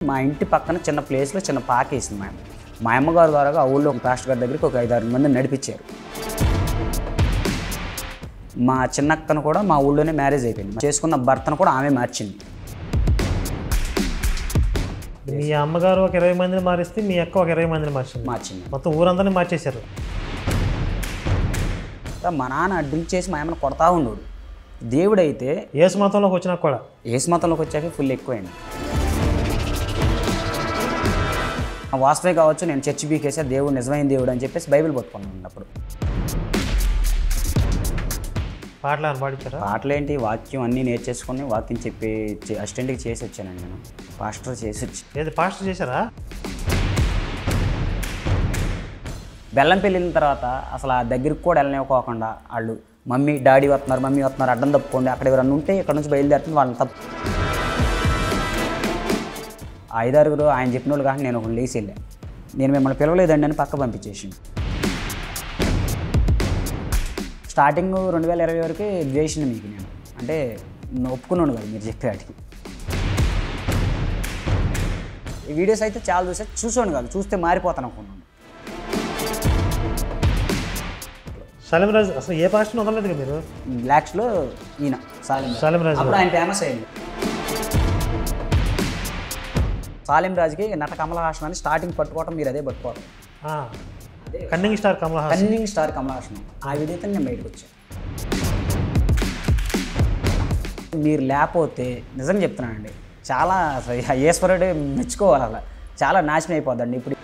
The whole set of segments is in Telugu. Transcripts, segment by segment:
మా ఇంటి పక్కన చిన్న ప్లేస్లో చిన్న పాక వేసింది మా అమ్మగారు ద్వారా ఆ ఊళ్ళో ఒక పాస్టర్ గారి దగ్గరికి ఒక 5-6 మందిని నడిపించారు. మా చిన్నక్కను కూడా మా ఊళ్ళోనే మ్యారేజ్ అయిపోయింది. చేసుకున్న భర్తను కూడా ఆమె మార్చింది. మీ అమ్మగారు ఒక 20 మందిని మారిస్తే మీ అక్క ఒక 20 మందిని మార్చింది. మొత్తం ఊరందరినీ మార్చేశారు. మా నాన్న డ్రింక్ చేసి మా అమ్మని కొడతా ఉండడు. దేవుడైతే యేసు మతంలోకి వచ్చినా కూడా యేసు మతంలోకి వచ్చాక ఫుల్ ఎక్కువైంది. వాస్తవే కావచ్చు, నేను చర్చి బీకేసా, దేవుడు నిజమైన దేవుడు అని చెప్పేసి బైబిల్ పట్టుకున్నాను. అప్పుడు పాటలు అని పాడించారా? పాటలేంటి, వాక్యం అన్నీ నేర్చేసుకొని వాక్యం చెప్పి అసిస్టెంట్కి చేసి వచ్చానండి. నేను పాస్టర్ చేసి వచ్చి. ఏది పాస్టర్ చేశారా? బెల్లంపల్లి వెళ్ళిన తర్వాత అసలు ఆ దగ్గరికి కూడా వెళ్ళనివ్వకోకుండా వాళ్ళు మమ్మీ డాడీ వస్తున్నారు అడ్డం తప్పుకోండి, అక్కడ ఎవరన్నా ఉంటే ఇక్కడ నుంచి బయలుదేరుతుంది వాళ్ళని తప్పు. 5-6 ఆయన చెప్పిన వాళ్ళు కానీ నేను ఒకళ్ళు లేచి వెళ్ళాను. నేను మిమ్మల్ని పిలవలేదండి అని పక్క పంపించేసి. స్టార్టింగ్ 2020 వరకు ద్వేషింది మీకు నేను, అంటే ఒప్పుకున్నాను కదా మీరు చెప్పేవాటికి. ఈ వీడియోస్ అయితే చాలా చూసాను కాదు, చూస్తే మారిపోతాను అనుకున్నాను. సలీం రాజు అసలు ఏ పాస్టర్ వదలలేదు కదా మీరు? బ్లాక్స్లో ఈయన సలీం రాజు అప్పుడు ఆయన ఫేమస్ అయింది. సాలిం రాజుకి నట కమల హాసన్ అని స్టార్టింగ్ పట్టుకోవటం, మీరు అదే పట్టుకోవటం. కన్నింగ్ స్టార్ కమల హాసన్. ఆ వీడియోతో నేను బయటకు వచ్చాను. మీరు లేకపోతే నిజంగా చెప్తున్నానండి, చాలా ఈశ్వరుడే మెచ్చుకోవాలి. అలా చాలా నాశనం అయిపోద్దండి. ఇప్పుడు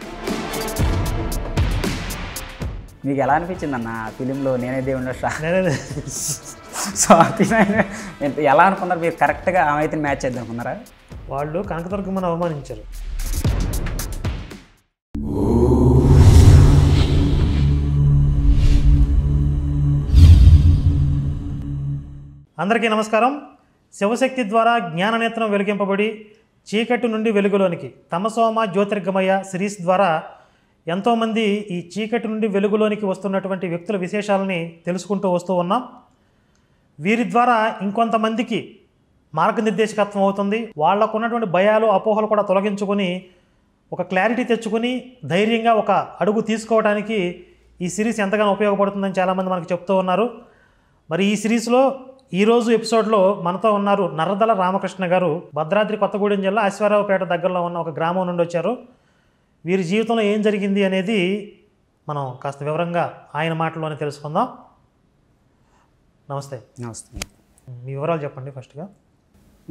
మీకు ఎలా అనిపించింది అన్న ఫిలింలో నేనే దేవుడు స్వాతి ఎలా అనుకున్నారు మీరు? కరెక్ట్గా ఆమె అయితే మ్యాచ్ చేద్దాం అనుకున్నారా? వాళ్ళు కనకదుర్గమ్మని అవమానించారు. అందరికీ నమస్కారం. శివశక్తి ద్వారా జ్ఞాననేత్రం వెలిగింపబడి చీకటి నుండి వెలుగులోనికి తమసోమ జ్యోతిర్గమయ సిరీస్ ద్వారా ఎంతోమంది ఈ చీకటి నుండి వెలుగులోనికి వస్తున్నటువంటి వ్యక్తుల విశేషాలని తెలుసుకుంటూ వస్తూ ఉన్నాం. వీరి ద్వారా ఇంకొంతమందికి మార్గనిర్దేశకత్వం అవుతుంది. వాళ్ళకు ఉన్నటువంటి భయాలు అపోహలు కూడా తొలగించుకొని ఒక క్లారిటీ తెచ్చుకొని ధైర్యంగా ఒక అడుగు తీసుకోవడానికి ఈ సిరీస్ ఎంతగానో ఉపయోగపడుతుందని చాలామంది మనకు చెప్తూ ఉన్నారు. మరి ఈ సిరీస్లో ఈరోజు ఎపిసోడ్లో మనతో ఉన్నారు నర్రదల రామకృష్ణ గారు. భద్రాద్రి కొత్తగూడెం జిల్లా అశ్వారావుపేట దగ్గరలో ఉన్న ఒక గ్రామం నుండి వచ్చారు. వీరి జీవితంలో ఏం జరిగింది అనేది మనం కాస్త వివరంగా ఆయన మాటల్లోనే తెలుసుకుందాం. నమస్తే. మీ వివరాలు చెప్పండి ఫస్ట్గా.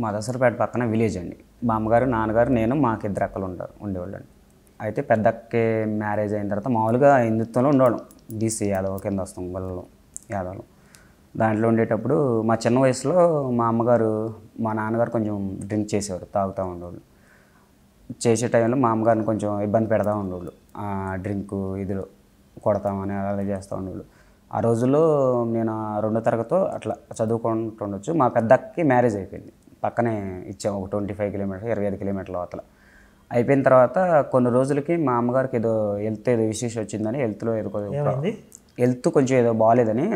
మా దసరపేట పక్కన విలేజ్ అండి. మా అమ్మగారు, నాన్నగారు, నేను, మాకు 2 అక్కలు ఉండేవాళ్ళు అండి. అయితే పెద్ద అక్కే మ్యారేజ్ అయిన తర్వాత మామూలుగా హిందుత్వంలో ఉండేవాళ్ళం. బీసీ యాదవ్ కింద వస్తాం, గొల్లలో యాదవ్లు. దాంట్లో ఉండేటప్పుడు మా చిన్న వయసులో మా అమ్మగారు, మా నాన్నగారు కొంచెం డ్రింక్ చేసేవారు, తాగుతూ ఉండేవాళ్ళు. చేసే టైంలో మా అమ్మగారిని కొంచెం ఇబ్బంది పెడతా ఉండేవాళ్ళు. డ్రింకు ఇదిలో కొడతామని అలా చేస్తూ ఉండేవాళ్ళు. ఆ రోజుల్లో నేను 2వ తరగతితో అట్లా చదువుకుంటుండొచ్చు. మా పెద్దకి మ్యారేజ్ అయిపోయింది. పక్కనే ఇచ్చాము, ఒక 25 కిలోమీటర్లు 25 కిలోమీటర్ల అవతల. అయిపోయిన తర్వాత కొన్ని రోజులకి మా అమ్మగారికి ఏదో హెల్త్ విశేషం వచ్చిందని, హెల్త్ కొంచెం ఏదో బాగాలేదని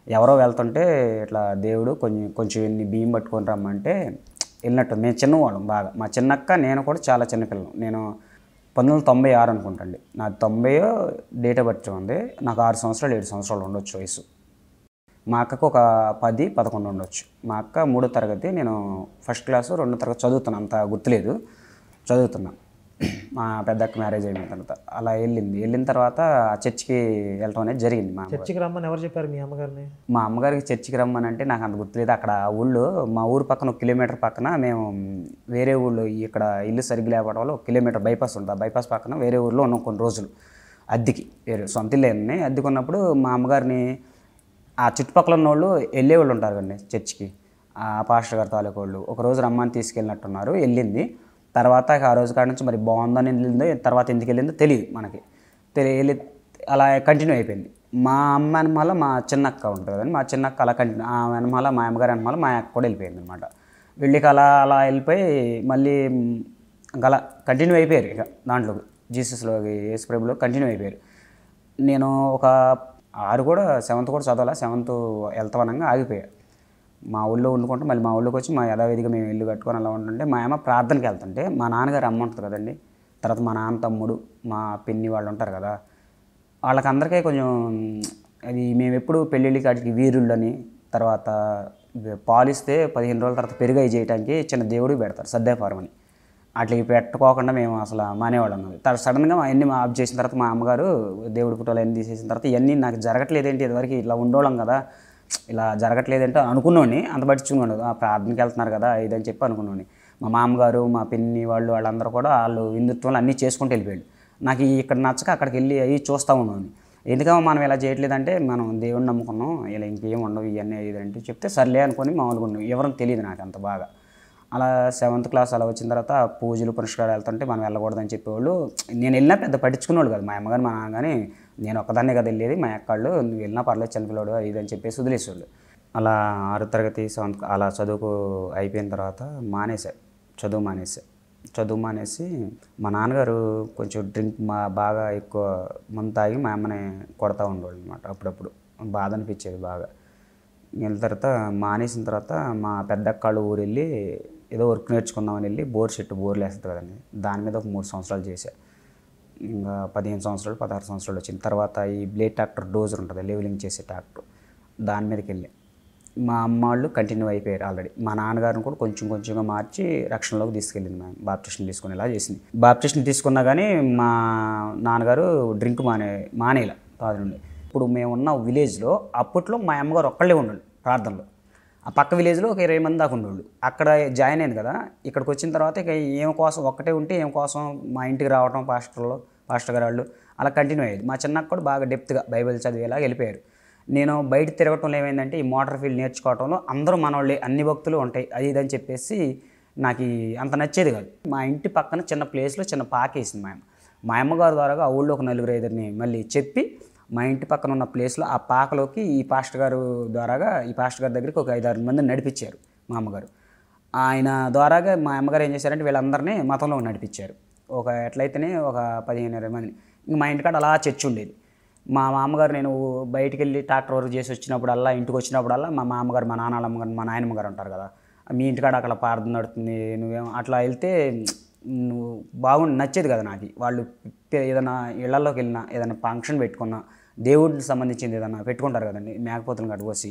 ఎవరో వెళ్తుంటే ఇట్లా దేవుడు కొంచెం ఎన్ని బియ్యం పట్టుకొని రమ్మంటే వెళ్ళినట్టు. మేము చిన్నవాళ్ళం బాగా. మా చిన్నక్క నేను కూడా చాలా చిన్నపిల్లలు. నేను 1996 అనుకుంటాండి. నాకు 90 డేట్ ఆఫ్ బర్త్ ఉంది. నాకు 6 సంవత్సరాలు 7 సంవత్సరాలు ఉండొచ్చు వయసు. మా అక్కకు ఒక 10-11 ఉండొచ్చు. మా అక్క 3వ తరగతి, నేను ఫస్ట్ క్లాసు 2వ తరగతి చదువుతున్నాను. అంత గుర్తులేదు, చదువుతున్నా. మా పెద్దక్క మ్యారేజ్ అయిన తర్వాత అలా వెళ్ళిన తర్వాత ఆ చర్చికి వెళ్ళటం అనేది జరిగింది. మా చర్చికి రమ్మని ఎవరు చెప్పారు మీ అమ్మగారిని? మా అమ్మగారికి చర్చికి రమ్మని అంటే నాకు అంత గుర్తులేదు. అక్కడ ఊళ్ళో మా ఊరు పక్కన 1 కిలోమీటర్ పక్కన మేము వేరే ఊళ్ళో, ఇక్కడ ఇల్లు సరిగ్గా లేకపోవడం వల్ల 1 కిలోమీటర్ బైపాస్ ఉంటుంది. ఆ బైపాస్ పక్కన వేరే ఊళ్ళో ఉన్నాం కొన్ని రోజులు అద్దెకి. వేరే సొంత ఇల్లు అన్నీ అద్దెకున్నప్పుడు మా అమ్మగారిని ఆ చుట్టుపక్కల ఉన్న వాళ్ళు వెళ్ళేవాళ్ళు ఉంటారు కండి చర్చికి. ఆ పాస్టర్ గారి తాలూకు వాళ్ళు ఒకరోజు రమ్మని తీసుకెళ్ళినట్టున్నారు. వెళ్ళింది. తర్వాత ఆ రోజు కాడ నుంచి మరి బాగుందని వెళ్ళిందో, తర్వాత ఎందుకు వెళ్ళిందో తెలియదు మనకి. వెళ్ళి అలా కంటిన్యూ అయిపోయింది. మా అమ్మ వెనమాల మా చిన్నక్క ఉంటుంది కదండి, మా చిన్నక్క అలా కంటిన్యూ, ఆ వెనమాల మా అమ్మగారి వెనమాల మా అక్క కూడా వెళ్ళిపోయింది అనమాట. వెళ్ళికి అలా వెళ్ళిపోయి మళ్ళీ అలా కంటిన్యూ అయిపోయారు. ఇక దాంట్లోకి జీసస్లోకి యేసు ప్రభులో కంటిన్యూ అయిపోయారు. నేను ఒక 6 కూడా 7th కూడా చదవాలా, 7th వెళ్తామనగా ఆగిపోయా. మా ఊళ్ళో వండుకుంటే మళ్ళీ మా ఊళ్ళోకి వచ్చి మా యథావిధిగా మేము ఇల్లు కట్టుకొని అలా ఉంటుంటే మా అమ్మ ప్రార్థనకి వెళ్తుంటే మా నాన్నగారు అమ్మ ఉంటుంది కదండి, తర్వాత మా నాన్న తమ్ముడు మా పిన్ని వాళ్ళు ఉంటారు కదా, వాళ్ళకందరికీ కొంచెం అది మేము ఎప్పుడు పెళ్ళిళ్ళకి వాటికి వీరుళ్ళని, తర్వాత పాలిస్తే 15 రోజుల తర్వాత పెరుగు అయి చేయడానికి చిన్న దేవుడికి పెడతారు సద్దేఫారం అని, వాటికి పెట్టుకోకుండా మేము అసలు మానేవాళ్ళం. సడన్గా అవన్నీ ఆఫ్ చేసిన తర్వాత మా అమ్మగారు దేవుడి ఫోటోలు అన్నీ తీసేసిన తర్వాత ఇవన్నీ నాకు జరగట్లేదేంటి, ఇదివరకు ఇట్లా ఉండోళ్ళం కదా, ఇలా జరగట్లేదంటే అనుకున్నాను. అంత పట్టించుకున్నాడు, ప్రార్థనకి వెళ్తున్నారు కదా ఇదని చెప్పి అనుకున్నాను. మా మామగారు మా పిన్ని వాళ్ళందరూ కూడా వాళ్ళు హిందుత్వాలు అన్నీ చేసుకుంటూ వెళ్ళిపోయాడు. నాకు ఇక్కడ నచ్చక అక్కడికి వెళ్ళి అవి చూస్తూ ఉన్నాను. ఎందుకమ్మా మనం ఇలా చేయట్లేదంటే మనం దేవుడిని నమ్ముకున్నాం, ఇలా ఇంకేం ఉండవు ఇవన్నీ ఇదంటే చెప్తే సర్లే అనుకొని మామూలుగా ఉన్నాం. ఎవరికి తెలియదు నాకు అంత బాగా. అలా 7th క్లాస్ అలా వచ్చిన తర్వాత పూజలు పునస్కారాలు వెళ్తుంటే మనం వెళ్ళకూడదని చెప్పేవాళ్ళు. నేను వెళ్ళినా పెద్ద పట్టించుకునేవాళ్ళు కాదు, మా అమ్మగారు మా నాన్న కానీ. నేను ఒక్కదాన్నే కదా వెళ్ళేది, మా అక్కళ్ళు నువ్వు వెళ్ళినా పర్లేదు చిన్నపిల్లాడు ఇది అని చెప్పేసి వదిలేసేవాళ్ళు. అలా 6వ తరగతి 7th అలా చదువుకు అయిపోయిన తర్వాత చదువు మానేసి మా నాన్నగారు కొంచెం డ్రింక్ బాగా ఎక్కువ మందు తాగి మా అమ్మని కొడతా ఉండేవాళ్ళు అనమాట. అప్పుడప్పుడు బాధ అనిపించేది బాగా. వెళ్ళిన తర్వాత మానేసిన తర్వాత మా పెద్దక్కాళ్ళు ఊరు వెళ్ళి ఏదో వర్క్ నేర్చుకుందామని వెళ్ళి బోర్లు వేస్తుంది కదండి, దాని మీద ఒక 3 సంవత్సరాలు చేశాను. ఇంకా 15 సంవత్సరాలు 16 సంవత్సరాలు వచ్చిన తర్వాత ఈ బ్లేడ్ ట్రాక్టర్ డోజర్ ఉంటుంది లెవెలింగ్ చేసే ట్రాక్టర్, దాని మీదకి వెళ్ళి మా అమ్మ వాళ్ళు కంటిన్యూ అయిపోయారు ఆల్రెడీ. మా నాన్నగారిని కూడా కొంచెంగా మార్చి రక్షణలోకి తీసుకెళ్ళింది. మేము బాప్టిస్ట్ని తీసుకునేలా చేసింది. బాప్టిస్ట్ని తీసుకున్నా కానీ మా నాన్నగారు డ్రింక్ మానేలా తాదు నుండి. ఇప్పుడు మేము ఉన్న విలేజ్లో అప్పట్లో మా అమ్మగారు ఒక్కళ్ళే ఉండండి ప్రార్థనలో. ఆ పక్క విలేజ్లో ఒక 20 మంది దాకా ఉండేవాళ్ళు. అక్కడ జాయిన్ అయింది కదా, ఇక్కడికి వచ్చిన తర్వాత ఇక ఏం కోసం ఒక్కటే ఉంటే ఏం కోసం మా ఇంటికి రావడం పాస్టర్ గారు వాళ్ళు అలా కంటిన్యూ అయ్యేది. మా చిన్నక్క కూడా బాగా డెప్త్గా బైబిల్ చదివేలా వెళ్ళిపోయారు. నేను బయట తిరగటంలో ఏమైందంటే ఈ మోటార్ ఫీల్డ్ నేర్చుకోవడంలో అందరూ మనవాళ్ళే, అన్ని భక్తులు ఉంటాయి అది ఇదని చెప్పేసి నాకు అంత నచ్చేది కాదు. మా ఇంటి పక్కన చిన్న ప్లేస్లో చిన్న పాకేసింది మా అమ్మగారి ద్వారాగా ఆ ఊళ్ళో ఒక 4-5 మళ్ళీ చెప్పి మా ఇంటి పక్కన ఉన్న ప్లేస్లో ఆ పాకలోకి ఈ పాస్టర్ గారి దగ్గరికి ఒక 5-6 మందిని నడిపించారు మా అమ్మగారు. ఆయన ద్వారాగా మా అమ్మగారు ఏం చేశారంటే వీళ్ళందరినీ మతంలో నడిపించారు. ఎట్లయితేనే ఒక 15-20 మందిని. ఇంక మా ఇంటికాడ అలా చర్చ్ ఉండేది. మా మామగారు నేను బయటికి వెళ్ళి ట్రాక్టర్ వర్క్ చేసి వచ్చినప్పుడల్లా ఇంటికి వచ్చినప్పుడల్లా మా మామగారు మా నాన్నమ్మగారు మా నాయనమ్మగారు ఉంటారు కదా, మీ ఇంటికాడ అక్కడ ప్రార్థన నడుతుంది నువ్వేమో అట్లా వెళ్తే నువ్వు నచ్చేది కదా నాకు. వాళ్ళు ఏదైనా ఇళ్లలోకి వెళ్ళినా ఏదైనా ఫంక్షన్ పెట్టుకున్నా దేవుడికి సంబంధించింది ఏదైనా పెట్టుకుంటారు కదండి, మేకపోతులను కట్టుకొసి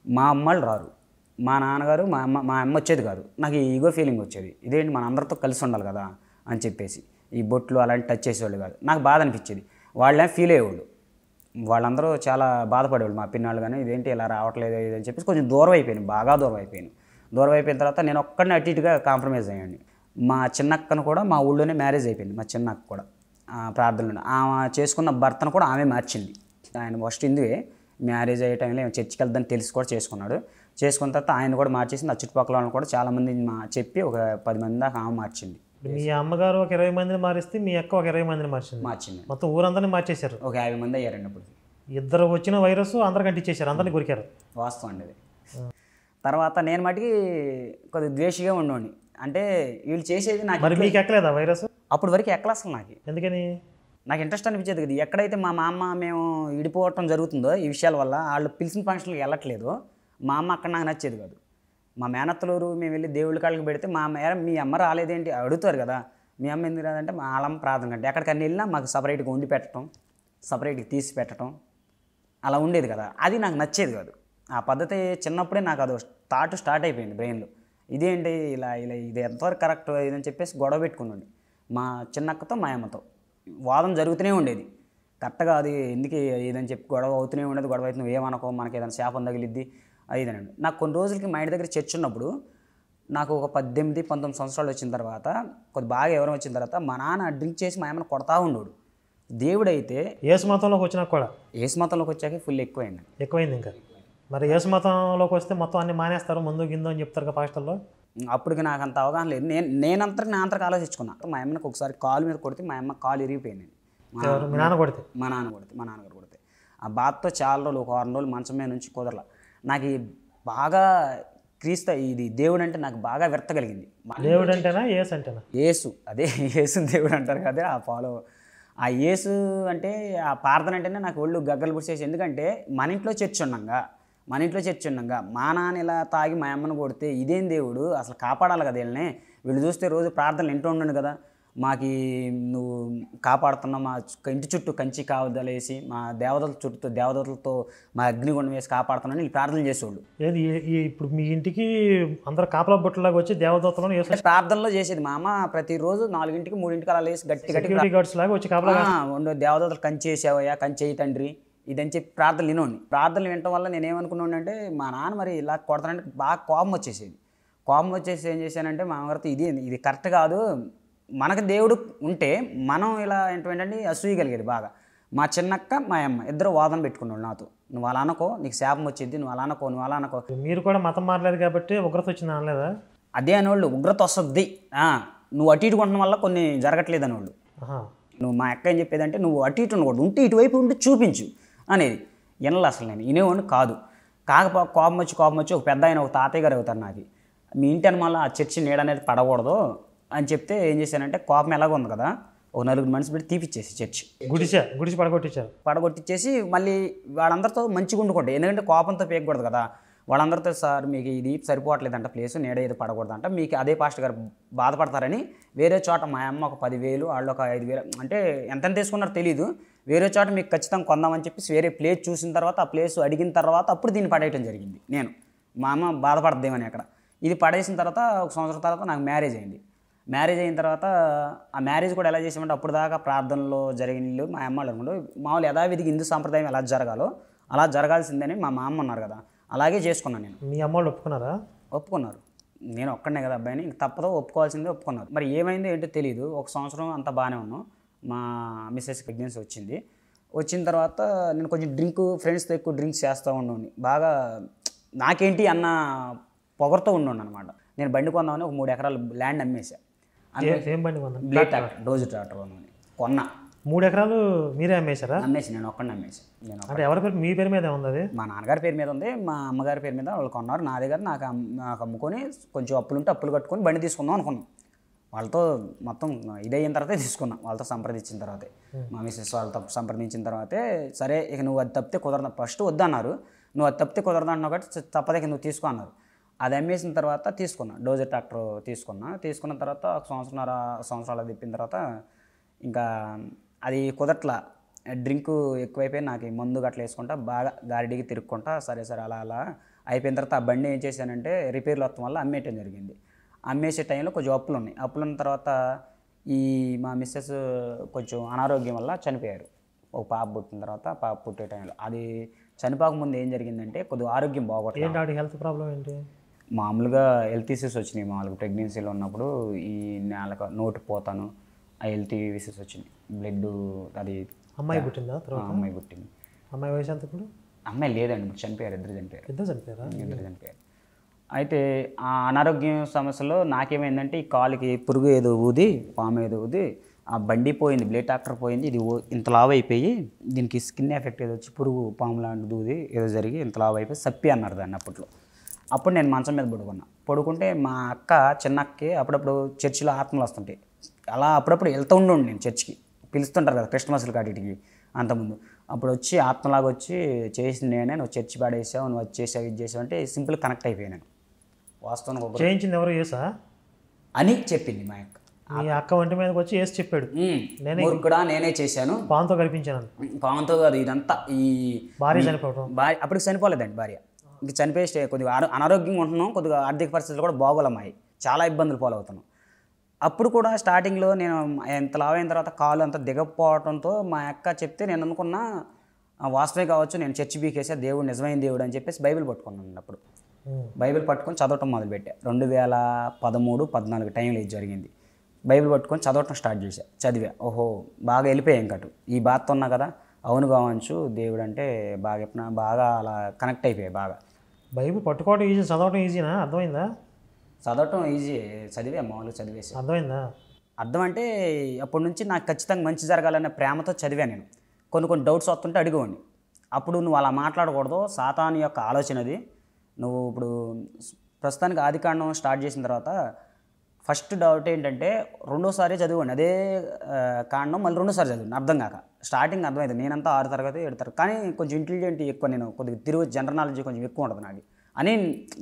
మా అమ్మలు రారు, మా నాన్నగారు మా అమ్మ వచ్చేది కాదు. నాకు ఈగో ఫీలింగ్ వచ్చేది, ఇదేంటి మన అందరితో కలిసి ఉండాలి కదా అని చెప్పేసి ఈ బొట్లు అలాంటి టచ్ చేసేవాళ్ళు కాదు. నాకు బాధ అనిపించేది. వాళ్ళే ఫీల్ అయ్యేవాళ్ళు, వాళ్ళందరూ చాలా బాధపడేవాళ్ళు మా పిన్నాళ్ళు కానీ ఇదేంటి ఇలా రావట్లేదు ఇదని చెప్పేసి కొంచెం బాగా దూరం అయిపోయిన తర్వాత నేను ఒక్కడిని అటు ఇటుగా కాంప్రమైజ్ అయ్యాను. మా చిన్నక్కను కూడా మా ఊళ్ళోనే మ్యారేజ్ అయిపోయింది. మా చిన్నక్క కూడా ప్రార్థనలో ఆమె చేసుకున్న భర్తను కూడా ఆమె మార్చింది. ఆయన ఫస్ట్ ఇందువే మ్యారేజ్ అయ్యే టైంలో చర్చికి వెళ్దాన్ని తెలిసి కూడా చేసుకున్న తర్వాత ఆయన కూడా మార్చేసి నా చుట్టుపక్కల వాళ్ళని కూడా చాలామంది చెప్పి ఒక 10 మంది దాకా ఆమె మార్చింది. మీ అమ్మగారు ఒక 20 మందిని మారిస్తే మీ అక్క ఒక 20 మందిని మార్చింది. మొత్తం ఊరందరినీ మార్చేశారు. ఒక 50 మంది అయ్యారండి. అప్పుడు ఇద్దరు వచ్చిన వైరస్ అందరికి అంటించేశారు, అందరినీ కొరికారు. వాస్తవం అండి అది. తర్వాత నేను మటుకి కొద్దిగా ద్వేషిగా ఉండేవాడిని. అంటే వీళ్ళు చేసేది నాకు. మరి మీకు ఎక్కలేదా వైరస్? అప్పటి వరకు ఎక్కల అసలు నాకు. ఎందుకని? నాకు ఇంట్రెస్ట్ అనిపించేది కదా. ఎక్కడైతే మా అమ్మ మేము విడిపోవటం జరుగుతుందో ఈ విషయాల వల్ల వాళ్ళు పిలిచిన ఫంక్షన్కి వెళ్ళట్లేదు, మా అమ్మ అక్కడ నాకు నచ్చేది కాదు. మా మేనత్తలూరు మేము వెళ్ళి దేవుళ్ళ కాళ్ళకి పెడితే మీ అమ్మ రాలేదేంటి అడుగుతారు కదా, మీ అమ్మ ఎందుకు రాదంటే మా ఆలమ్మ ప్రార్థన కంటే ఎక్కడికన్నా వెళ్ళినా మాకు సపరేట్గా వండి పెట్టడం, సపరేట్గా తీసి పెట్టడం అలా ఉండేది కదా. అది నాకు నచ్చేది కాదు. ఆ పద్ధతి చిన్నప్పుడే నాకు అది స్టార్ట్ అయిపోయింది బ్రెయిన్లో. ఇదేంటి ఇలా ఇది ఎంతవరకు కరెక్ట్ ఇదని చెప్పేసి గొడవ పెట్టుకున్నాండి మా చిన్నక్కతో మా అమ్మతో. వాదన జరుగుతూనే ఉండేది. కరెక్ట్గా అది ఎందుకు ఇదని చెప్పి గొడవ అవుతూనే ఉండేది. గొడవ అయితే నువ్వు ఏమనుకో, మనకి ఏదైనా శాపం తగిలిద్ది అదిదనండి. నాకు కొన్ని రోజులకి మా ఇంటి దగ్గర చర్చ్ ఉన్నప్పుడు నాకు ఒక 18-19 సంవత్సరాలు వచ్చిన తర్వాత కొద్ది బాగా ఎవరు వచ్చిన తర్వాత మా నాన్న డ్రింక్ చేసి మా అమ్మని కొడతా ఉండేవాడు. దేవుడైతే యేసు మతంలోకి వచ్చినాక కూడా యేసు మతంలోకి వచ్చాక ఫుల్ ఎక్కువైంది. ఇంకా మరి యేసు మతంలోకి వస్తే మొత్తం అన్ని మానేస్తారు ముందు గిందో అని చెప్తారు కదా పాస్టర్లో. అప్పటికి నాకు అంత అవగాహన లేదు. నా అంతకు ఆలోచించుకున్నా. మా అమ్మకి ఒకసారి కాలు మీద కొడితే మా అమ్మ కాలు ఇరిగిపోయింది. మా నాన్నగారు కొడితే ఆ బాధతో చాలా రోజులు ఒక 6 రోజులు మంచం మీద నుంచి కుదరలా. నాకు బాగా ఇది దేవుడు అంటే నాకు బాగా వ్యర్థగలిగింది. దేవుడు అంటేనా యేసు అంటేనా? యేసు, అదే యేసు దేవుడు అంటారు కదా, ఆ యేసు అంటే ఆ ప్రార్థన అంటేనే నాకు ఒళ్ళు గగ్గలు పుడిచేసి. ఎందుకంటే మన ఇంట్లో చర్చ్ ఉన్నాగా మన ఇంట్లో చర్చి ఉండగా మా నాన్న ఇలా తాగి మా అమ్మను కొడితే ఇదేం దేవుడు, అసలు కాపాడాలి కదా వీళ్ళని, వీళ్ళు చూస్తే రోజు ప్రార్థనలు ఇంట్లో ఉండండి కదా, మాకు నువ్వు కాపాడుతున్నావు, మా ఇంటి చుట్టూ కంచి కావదలేసి మా దేవతలతో మా అగ్నిగుండం వేసి కాపాడుతున్నాను వీళ్ళు ప్రార్థనలు చేసేవాళ్ళు. ఏది ఇప్పుడు మీ ఇంటికి అందరు కాపలా బొట్టలాగా వచ్చి దేవదూతలను ప్రార్థనలో చేసేది మా అమ్మ ప్రతిరోజు 4కి 3కి అలా లేసి గట్టి గార్డ్స్ లాగా వచ్చి కాపలా దేవదూతలు కంచి వేసావయ్యా, కంచి అయ్యి తండ్రి ఇదని చెప్పి ప్రార్థనలు వినోండి. ప్రార్థనలు వినటం వల్ల నేనేమనుకున్నాను అంటే మా నాన్న మరి ఇలా కొడతానంటే బాగా కోపం వచ్చేసేది. కోపం వచ్చేసి ఏం చేశానంటే మా అమ్మగారితో ఇది కరెక్ట్ కాదు, మనకు దేవుడు ఉంటే మనం ఇలా ఏంటంటే అసూయ కలిగేది బాగా. మా చిన్నక్క మా అమ్మ ఇద్దరు వాదన పెట్టుకున్నాడు నాతో, నువ్వు అలా అనుకో నీకు శాపం వచ్చింది, నువ్వు అలా అనుకో. మీరు కూడా మతం మారలేదు కాబట్టి ఉగ్రత వచ్చింది అనలేదా? అదే అనేవాళ్ళు, ఉగ్రత వస్తుంది, నువ్వు అటు ఇటు ఉండడం వల్ల కొన్ని జరగట్లేదు అనేవాళ్ళు. నువ్వు మా అక్క ఏం చెప్పేదంటే నువ్వు అటు ఇటు ఉండకూడదు, ఉంటే ఇటువైపు ఉంటే చూపించు అనేది. వినలే అసలు, నేను వినేవాడిని కాదు. కోపం వచ్చి ఒక పెద్ద ఆయన ఒక తాతయ్య గారు అవుతారు నాకు, మీ ఇంటి అనమాల ఆ చర్చి నీడ అనేది పడకూడదు అని చెప్తే ఏం చేశానంటే కోపం ఎలాగ ఉంది కదా, ఒక 4 మనిషి పెట్టి తీపిచ్చేసి చర్చి గుడిసి పడగొట్టించేసి మళ్ళీ వాళ్ళందరితో మంచిగా ఉండుకుంటాయి. ఎందుకంటే కోపంతో పేయకూడదు కదా, వాళ్ళందరితో సార్ మీకు ఇది సరిపోవట్లేదంట ప్లేసు, నీడ ఏది పడకూడదంట, మీకు అదే పాస్టర్ గారు బాధపడతారని వేరే చోట మా అమ్మ ఒక 10,000 వాళ్ళు ఒక 5,000 అంటే ఎంత తీసుకున్నారో తెలీదు, వేరే చోట మీకు ఖచ్చితంగా కొందామని చెప్పేసి వేరే ప్లేస్ చూసిన తర్వాత ఆ ప్లేస్ అడిగిన తర్వాత అప్పుడు దీన్ని పడేయటం జరిగింది. నేను మా అమ్మ బాధపడద్దేమని అక్కడ ఇది పడేసిన తర్వాత ఒక సంవత్సరం తర్వాత నాకు మ్యారేజ్ అయింది. మ్యారేజ్ అయిన తర్వాత ఆ మ్యారేజ్ కూడా ఎలా చేసామంటే అప్పుడు దాకా ప్రార్థనలో జరిగిన మా అమ్మ వాళ్ళు అనుకుంటూ మామూలు యథావిధికి హిందూ సాంప్రదాయం ఎలా జరగాలో అలా జరగాల్సిందని మా అమ్మ ఉన్నారు కదా, అలాగే చేసుకున్నాను నేను. మీ అమ్మ వాళ్ళు ఒప్పుకున్నారా? ఒప్పుకున్నారు. నేను ఒక్కడనే కదా అబ్బాయిని, ఇంక తప్పదో ఒప్పుకోవాల్సిందే, ఒప్పుకున్నారు. మరి ఏమైందో ఏంటో తెలియదు. ఒక సంవత్సరం అంతా బాగానే ఉన్నాం. మా మిస్సెస్ ప్రెగ్నెన్సీ వచ్చిన తర్వాత నేను కొంచెం ఫ్రెండ్స్తో ఎక్కువ డ్రింక్స్ చేస్తూ ఉండేవాడిని. బాగా నాకేంటి అన్న పొగరుతో ఉండేవాడిని అనమాట. నేను బండి కొందామని ఒక 3 ఎకరాలు ల్యాండ్ అమ్మేశాను. ఏం బండి కొన్నా? బ్లేడ్ ట్రాక్టర్, డోజు ట్రాక్టర్ కొన్నా. 3 ఎకరాలు మీరే అమ్మేశారా? అమ్మేసి నేను ఒక్కడిని అమ్మేసి. అంటే ఎవరి పేరు? మీ పేరు మీద ఉంది? అది మా నాన్నగారి పేరు మీద ఉంది, మా అమ్మగారి పేరు మీద వాళ్ళు కొన్నారు. నా దగ్గర నాకు అమ్ముకొని కొంచెం అప్పులుంటే అప్పులు కట్టుకొని బండి తీసుకుందాం అనుకున్నాం. వాళ్ళతో మొత్తం ఇదయిన తర్వాతే తీసుకున్నాం, వాళ్ళతో సంప్రదించిన తర్వాతే. మా మిస్సెస్ వాళ్ళతో సంప్రదించిన తర్వాతే సరే ఇక నువ్వు అది తప్పితే కుదరదు, ఫస్ట్ వద్దన్నారు, నువ్వు అది తప్పితే కుదరదు అంటున్నావు కాబట్టి తప్పదే నువ్వు తీసుకో అన్నారు. అది అమ్మేసిన తర్వాత తీసుకున్నా, డోజర్ ట్రాక్టర్ తీసుకున్న తర్వాత ఒక సంవత్సరాలు తిప్పిన తర్వాత ఇంకా అది కుదరట్లా, డ్రింక్ ఎక్కువైపోయి నాకు మందు గట్ల వేసుకుంటా బాగా గారిడికి తిరుక్కుంటా సరే అలా అయిపోయిన తర్వాత ఆ బండి ఏం చేశానంటే రిపేర్లు వస్తాం వల్ల అమ్మేయటం జరిగింది. అమ్మేసే టైంలో కొంచెం అప్పులు ఉన్న తర్వాత మా మిస్సెస్ కొంచెం అనారోగ్యం వల్ల చనిపోయారు. ఒక పాప పుట్టిన తర్వాత పాప పుట్టే టైంలో అది చనిపోకముందు ఏం జరిగిందంటే కొద్దిగా ఆరోగ్యం బాగోట్లేదు. హెల్త్ ప్రాబ్లం ఏంటి? మామూలుగా హెల్త్ ఇష్యూస్ వచ్చినాయి. మామూలుగా ప్రెగ్నెన్సీలో ఉన్నప్పుడు ఈ నోటి పోతాను ఆ హెల్త్ ఇష్యూస్ వచ్చినాయి. బ్లడ్ అది అమ్మాయి పుట్టిందా? అమ్మాయి పుట్టింది. అమ్మాయి వయసు ఎంత ఇప్పుడు? అమ్మాయి లేదండి, ఇప్పుడు చనిపోయారు. ఇద్దరు చనిపోయారు. అయితే ఆ అనారోగ్యం సమస్యలో నాకేమైందంటే ఈ కాలుకి పురుగు ఏదో పాము ఏదో ఆ బండి పోయింది, బ్లేడ్ ట్రాక్టర్ పోయింది, ఇది ఇంత లావు అయిపోయి దీనికి స్కిన్ ఎఫెక్ట్ ఏదో వచ్చి పురుగు పాము లాంటిది ఏదో జరిగి ఇంత లావు అయిపోయి సప్పి అన్నారు దాన్ని అప్పట్లో. అప్పుడు నేను మంచం మీద పడుకుంటే మా చిన్న అక్కకి అప్పుడప్పుడు చర్చిలో ఆత్మలు వస్తుంటాయి. అలా అప్పుడప్పుడు వెళ్తూ ఉండండి, నేను చర్చికి పిలుస్తుంటారు కదా క్రిస్మస్లు కాటికి అంతకుముందు. అప్పుడు వచ్చి ఆత్మలాగా వచ్చి చేసింది నేనే, నువ్వు చర్చి పాడేసావు, నువ్వు అది చేసావు ఇది చేసావు అంటే సింపుల్ కనెక్ట్ అయిపోయాను. వాస్తవం చేయించింది ఎవరు చేసా అని చెప్పింది మా అక్క. మీ అక్క ఒంటి మీదకి వచ్చి వేసి చెప్పాడు, నేనే చేశాను, పాముతో కనిపించాను. పాముతో కాదు ఇదంతా. ఈ భార్య చనిపోవడం, అప్పటికి చనిపోలేదండి భార్య, ఇంక చనిపోయి కొద్దిగా అనారోగ్యంగా ఉంటున్నాం, కొద్దిగా ఆర్థిక పరిస్థితులు కూడా బాగోలమ్మాయి, చాలా ఇబ్బందులు పాలవుతున్నాం. అప్పుడు కూడా స్టార్టింగ్లో నేను ఎంత లావైన తర్వాత కాలు అంతా దిగకపోవడంతో మా అక్క చెప్తే నేను అనుకున్నా వాస్తవే కావచ్చు, నేను చర్చి బీకేసా, దేవుడు నిజమైన దేవుడు అని చెప్పేసి బైబిల్ పట్టుకున్నాను. అప్పుడు బైబిల్ పట్టుకొని చదవటం మొదలుపెట్టా. 2013-14 టైంలో ఇది జరిగింది. బైబిల్ పట్టుకొని చదవటం స్టార్ట్ చేశా, చదివా. ఓహో బాగా వెళ్ళిపోయాం కటు ఈ బాధతో ఉన్నా కదా, అవును కావచ్చు దేవుడు అంటే బాగా అలా కనెక్ట్ అయిపోయాయి బాగా. బైబిల్ పట్టుకోవడం ఈజీ, చదవటం ఈజీనా? అర్థమైందా? చదవటం ఈజీ, చదివా, మామూలుగా చదివేసి. అర్థమైందా? అర్థం అంటే అప్పటి నుంచి నాకు ఖచ్చితంగా మంచి జరగాలనే ప్రేమతో చదివా. నేను కొన్ని డౌట్స్ వస్తుంటే అడిగేవాడిని. అప్పుడు నువ్వు అలా మాట్లాడకూడదు, సాతాను యొక్క ఆలోచనది. నువ్వు ఇప్పుడు ప్రస్తుతానికి ఆదికాండం స్టార్ట్ చేసిన తర్వాత ఫస్ట్ డౌట్ ఏంటంటే రెండోసారి చదివండి అదే కాండం మళ్ళీ రెండోసారి చదివండి అర్థం కాక. స్టార్టింగ్ అర్థమైంది, నేనంతా 6 తరగతి 7 తరగతి, కానీ కొంచెం ఇంటెలిజెంట్ ఎక్కువ, నేను కొద్దిగా తిరుగు జనరల్ నాలెడ్జ్ కొంచెం ఎక్కువ ఉంటుంది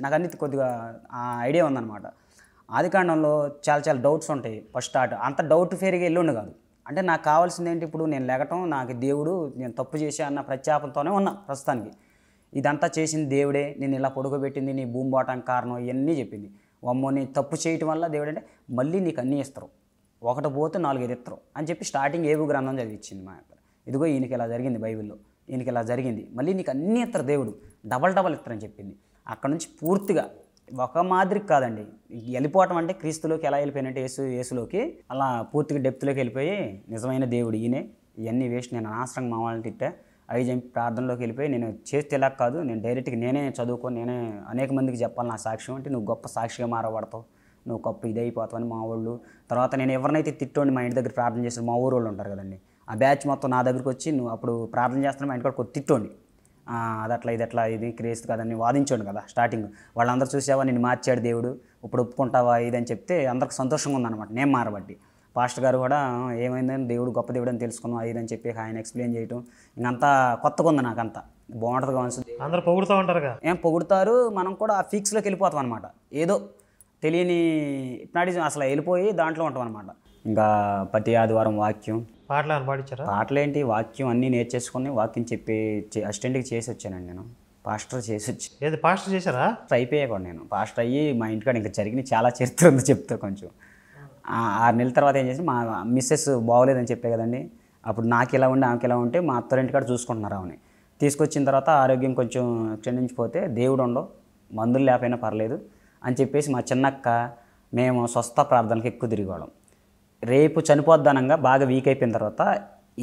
నాకు అన్ని కొద్దిగా ఐడియా ఉందన్నమాట. ఆది కాండంలో చాలా చాలా డౌట్స్ ఉంటాయి. ఫస్ట్ స్టార్ట్ అంత డౌట్ ఫేర్గా వెళ్ళుండి కాదు. అంటే నాకు కావాల్సింది ఏంటి, ఇప్పుడు నేను లేగటం, నాకు దేవుడు నేను తప్పు చేశా అన్న ప్రత్యాపంతోనే ఉన్నా ప్రస్తుతానికి. ఇదంతా చేసింది దేవుడే, నేను ఇలా పడుకోబెట్టింది, నీ భూమి పోవటానికి కారణం, ఇవన్నీ చెప్పింది. అమ్మో నీ తప్పు చేయటం వల్ల దేవుడు అంటే మళ్ళీ నీకు అన్నీ ఇస్తారు, ఒకటి పోతే 4 ఇస్తారు అని చెప్పి స్టార్టింగ్ ఏబు గ్రంథం చదివించింది మా యొక్క. ఇదిగో ఈయనకి ఇలా జరిగింది, బైబిల్లో ఈయనకి ఇలా జరిగింది, మళ్ళీ నీకు అన్నీ ఇస్తారు దేవుడు, డబల్ ఇస్తారని చెప్పింది. అక్కడ నుంచి పూర్తిగా ఒక మాదిరి కాదండి, వెళ్ళిపోవటం అంటే క్రీస్తులోకి ఎలా వెళ్ళిపోయినట్టే యేసులోకి అలా పూర్తిగా డెప్త్లోకి వెళ్ళిపోయి నిజమైన దేవుడు ఈయనే, ఇవన్నీ వేస్ట్, నేను అనవసరంగా మా వాళ్ళని తిట్టా, అవి చెప్పి ప్రార్థనలోకి వెళ్ళిపోయి నేను చేస్తే ఇలా కాదు, నేను డైరెక్ట్గా నేనే చదువుకొని నేనే అనేక మందికి చెప్పాలి నా సాక్ష్యం అంటే, నువ్వు గొప్ప సాక్షిగా మారబడతావు, నువ్వు గొప్ప ఇదైపోతావు అని మా వాళ్ళు. తర్వాత నేను ఎవరినైతే తిట్టోండి మా ఇంటి దగ్గర ప్రార్థన చేసిన మా ఊరు వాళ్ళు ఉంటారు కదండి, ఆ బ్యాచ్ మొత్తం నా దగ్గరికి వచ్చి నువ్వు అప్పుడు ప్రార్థన చేస్తున్నా మా ఇంటికి కొద్ది తిట్టోండి, అది అట్లా ఇది క్రీస్తు కదని వాదించండి కదా స్టార్టింగ్. వాళ్ళందరూ చూసావా నిన్ను మార్చాడు దేవుడు, ఇప్పుడు ఒప్పుకుంటావా ఇదని చెప్తే అందరికి సంతోషంగా ఉందన్నమాట నేను మారబట్టి. పాస్టర్ గారు కూడా ఏమైందని దేవుడు గొప్ప దేవుడు అని తెలుసుకున్నాం ఇదని చెప్పి ఆయన ఎక్స్ప్లెయిన్ చేయటం, ఇంకంతా కొత్తగా ఉంది, నాకు అంతా బాగుంటుంది కావచ్చు. అందరూ పొగుడుతూ ఉంటారు, ఏం పొగుడుతారు, మనం కూడా ఆ ఫిక్స్లోకి వెళ్ళిపోతాం అనమాట, ఏదో తెలియని హిప్నాటిజం అసలు వెళ్ళిపోయి దాంట్లో ఉంటాం అనమాట. ఇంకా ప్రతి ఆదివారం వాక్యం, పాటలేంటి వాక్యం అన్నీ నేర్చేసుకుని వాక్యం చెప్పి అసిస్టెంట్కి చేసి వచ్చానండి నేను, పాస్టర్ చేసి వచ్చి. ఏది పాస్టర్ చేశారా? అయిపోయా కూడా నేను పాస్టర్ అయ్యి మా ఇంటికాడ ఇంకా జరిగిన చాలా చరిత్ర ఉంది చెప్తా కొంచెం. 6 నెలల తర్వాత ఏం చేసి మా మిస్సెస్ బాగోలేదని చెప్పే కదండి, అప్పుడు నాకు ఇలా ఉండి ఆమెకి ఇలా ఉంటే మా అత్తరింటికాడ చూసుకుంటున్నారు ఆమెని. తీసుకొచ్చిన తర్వాత ఆరోగ్యం కొంచెం క్షీణించిపోతే దేవుడు ఉండవు, మందులు లేకపోయినా పర్లేదు అని చెప్పేసి మా చిన్నక్క మేము స్వస్థ ప్రార్థనకి ఎక్కువ తిరిగేవాళ్ళం. రేపు చనిపోద్దనంగా బాగా వీక్ అయిపోయిన తర్వాత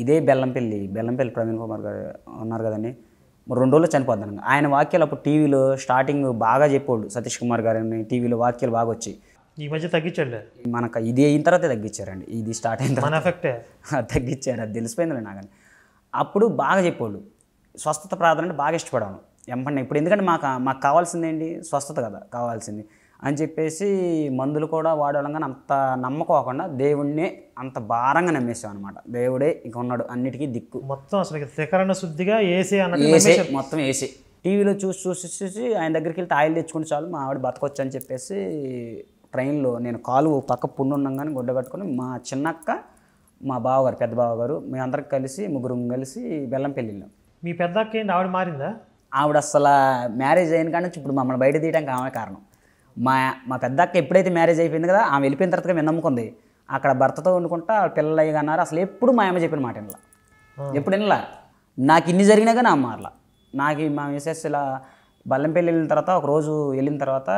ఇదే బెల్లంపల్లి ప్రవీణ్ కుమార్ గారు ఉన్నారు కదండి, 2 రోజులు చనిపోద్దనంగా ఆయన వాక్యాలు అప్పుడు టీవీలో స్టార్టింగ్ బాగా చెప్పేవాళ్ళు, సతీష్ కుమార్ గారిని టీవీలో వాక్యాలు బాగా వచ్చాయి. ఈ మధ్య తగ్గించండి, మనకు ఇది అయిన తర్వాతే తగ్గించారండి, ఇది స్టార్ట్ అయిన తర్వాత తగ్గించారు, అది తెలిసిపోయింది నాకని. అప్పుడు బాగా చెప్పేవాళ్ళు స్వస్థత ప్రార్థన అంటే బాగా ఇష్టపడాను ఎంపండి. ఇప్పుడు ఎందుకంటే మాకు కావాల్సింది ఏంటి, స్వస్థత కదా కావాల్సింది అని చెప్పేసి మందులు కూడా వాడడం, కానీ అంత నమ్మకోకుండా దేవుణ్ణే అంత భారంగా నమ్మేసాం అనమాట. దేవుడే ఇక ఉన్నాడు అన్నిటికీ దిక్కు, మొత్తం అసలు త్రికరణ శుద్ధిగా ఏసే మొత్తం వేసి టీవీలో చూసి ఆయన దగ్గరికి వెళ్తే ఆయిల్ తెచ్చుకుంటే చాలు మా ఆవిడ బతకొచ్చు అని చెప్పేసి ట్రైన్లో నేను కాలు పక్క పుండు ఉన్నాగానే గుడ్డ కట్టుకొని మా చిన్నక్క మా బావగారు పెద్ద బావగారు మేమందరికి కలిసి ముగ్గురు కలిసి బెల్లంపల్లి వెళ్ళాం. మీ పెద్ద అక్క ఏంటి, ఆవిడ మారిందా? ఆవిడ అసలు మ్యారేజ్ అయిన కానీ ఇప్పుడు మమ్మల్ని బయట తీయడానికి ఆమె కారణం. మా పెద్ద అక్క ఎప్పుడైతే మ్యారేజ్ అయిపోయింది కదా, ఆమె వెళ్ళిపోయిన తర్వాత మేము నమ్ముకుంది, అక్కడ భర్తతో వండుకుంటా పిల్లలు అయ్యి అన్నారు. అసలు ఎప్పుడు మా అమ్మ చెప్పిన మాట వినలా, ఎప్పుడు వినలా. నాకు ఇన్ని జరిగినా కానీ అమ్మ మారలా. నాకు మా మిసెస్ ఇలా బెల్లంపల్లి వెళ్ళిన తర్వాత ఒకరోజు వెళ్ళిన తర్వాత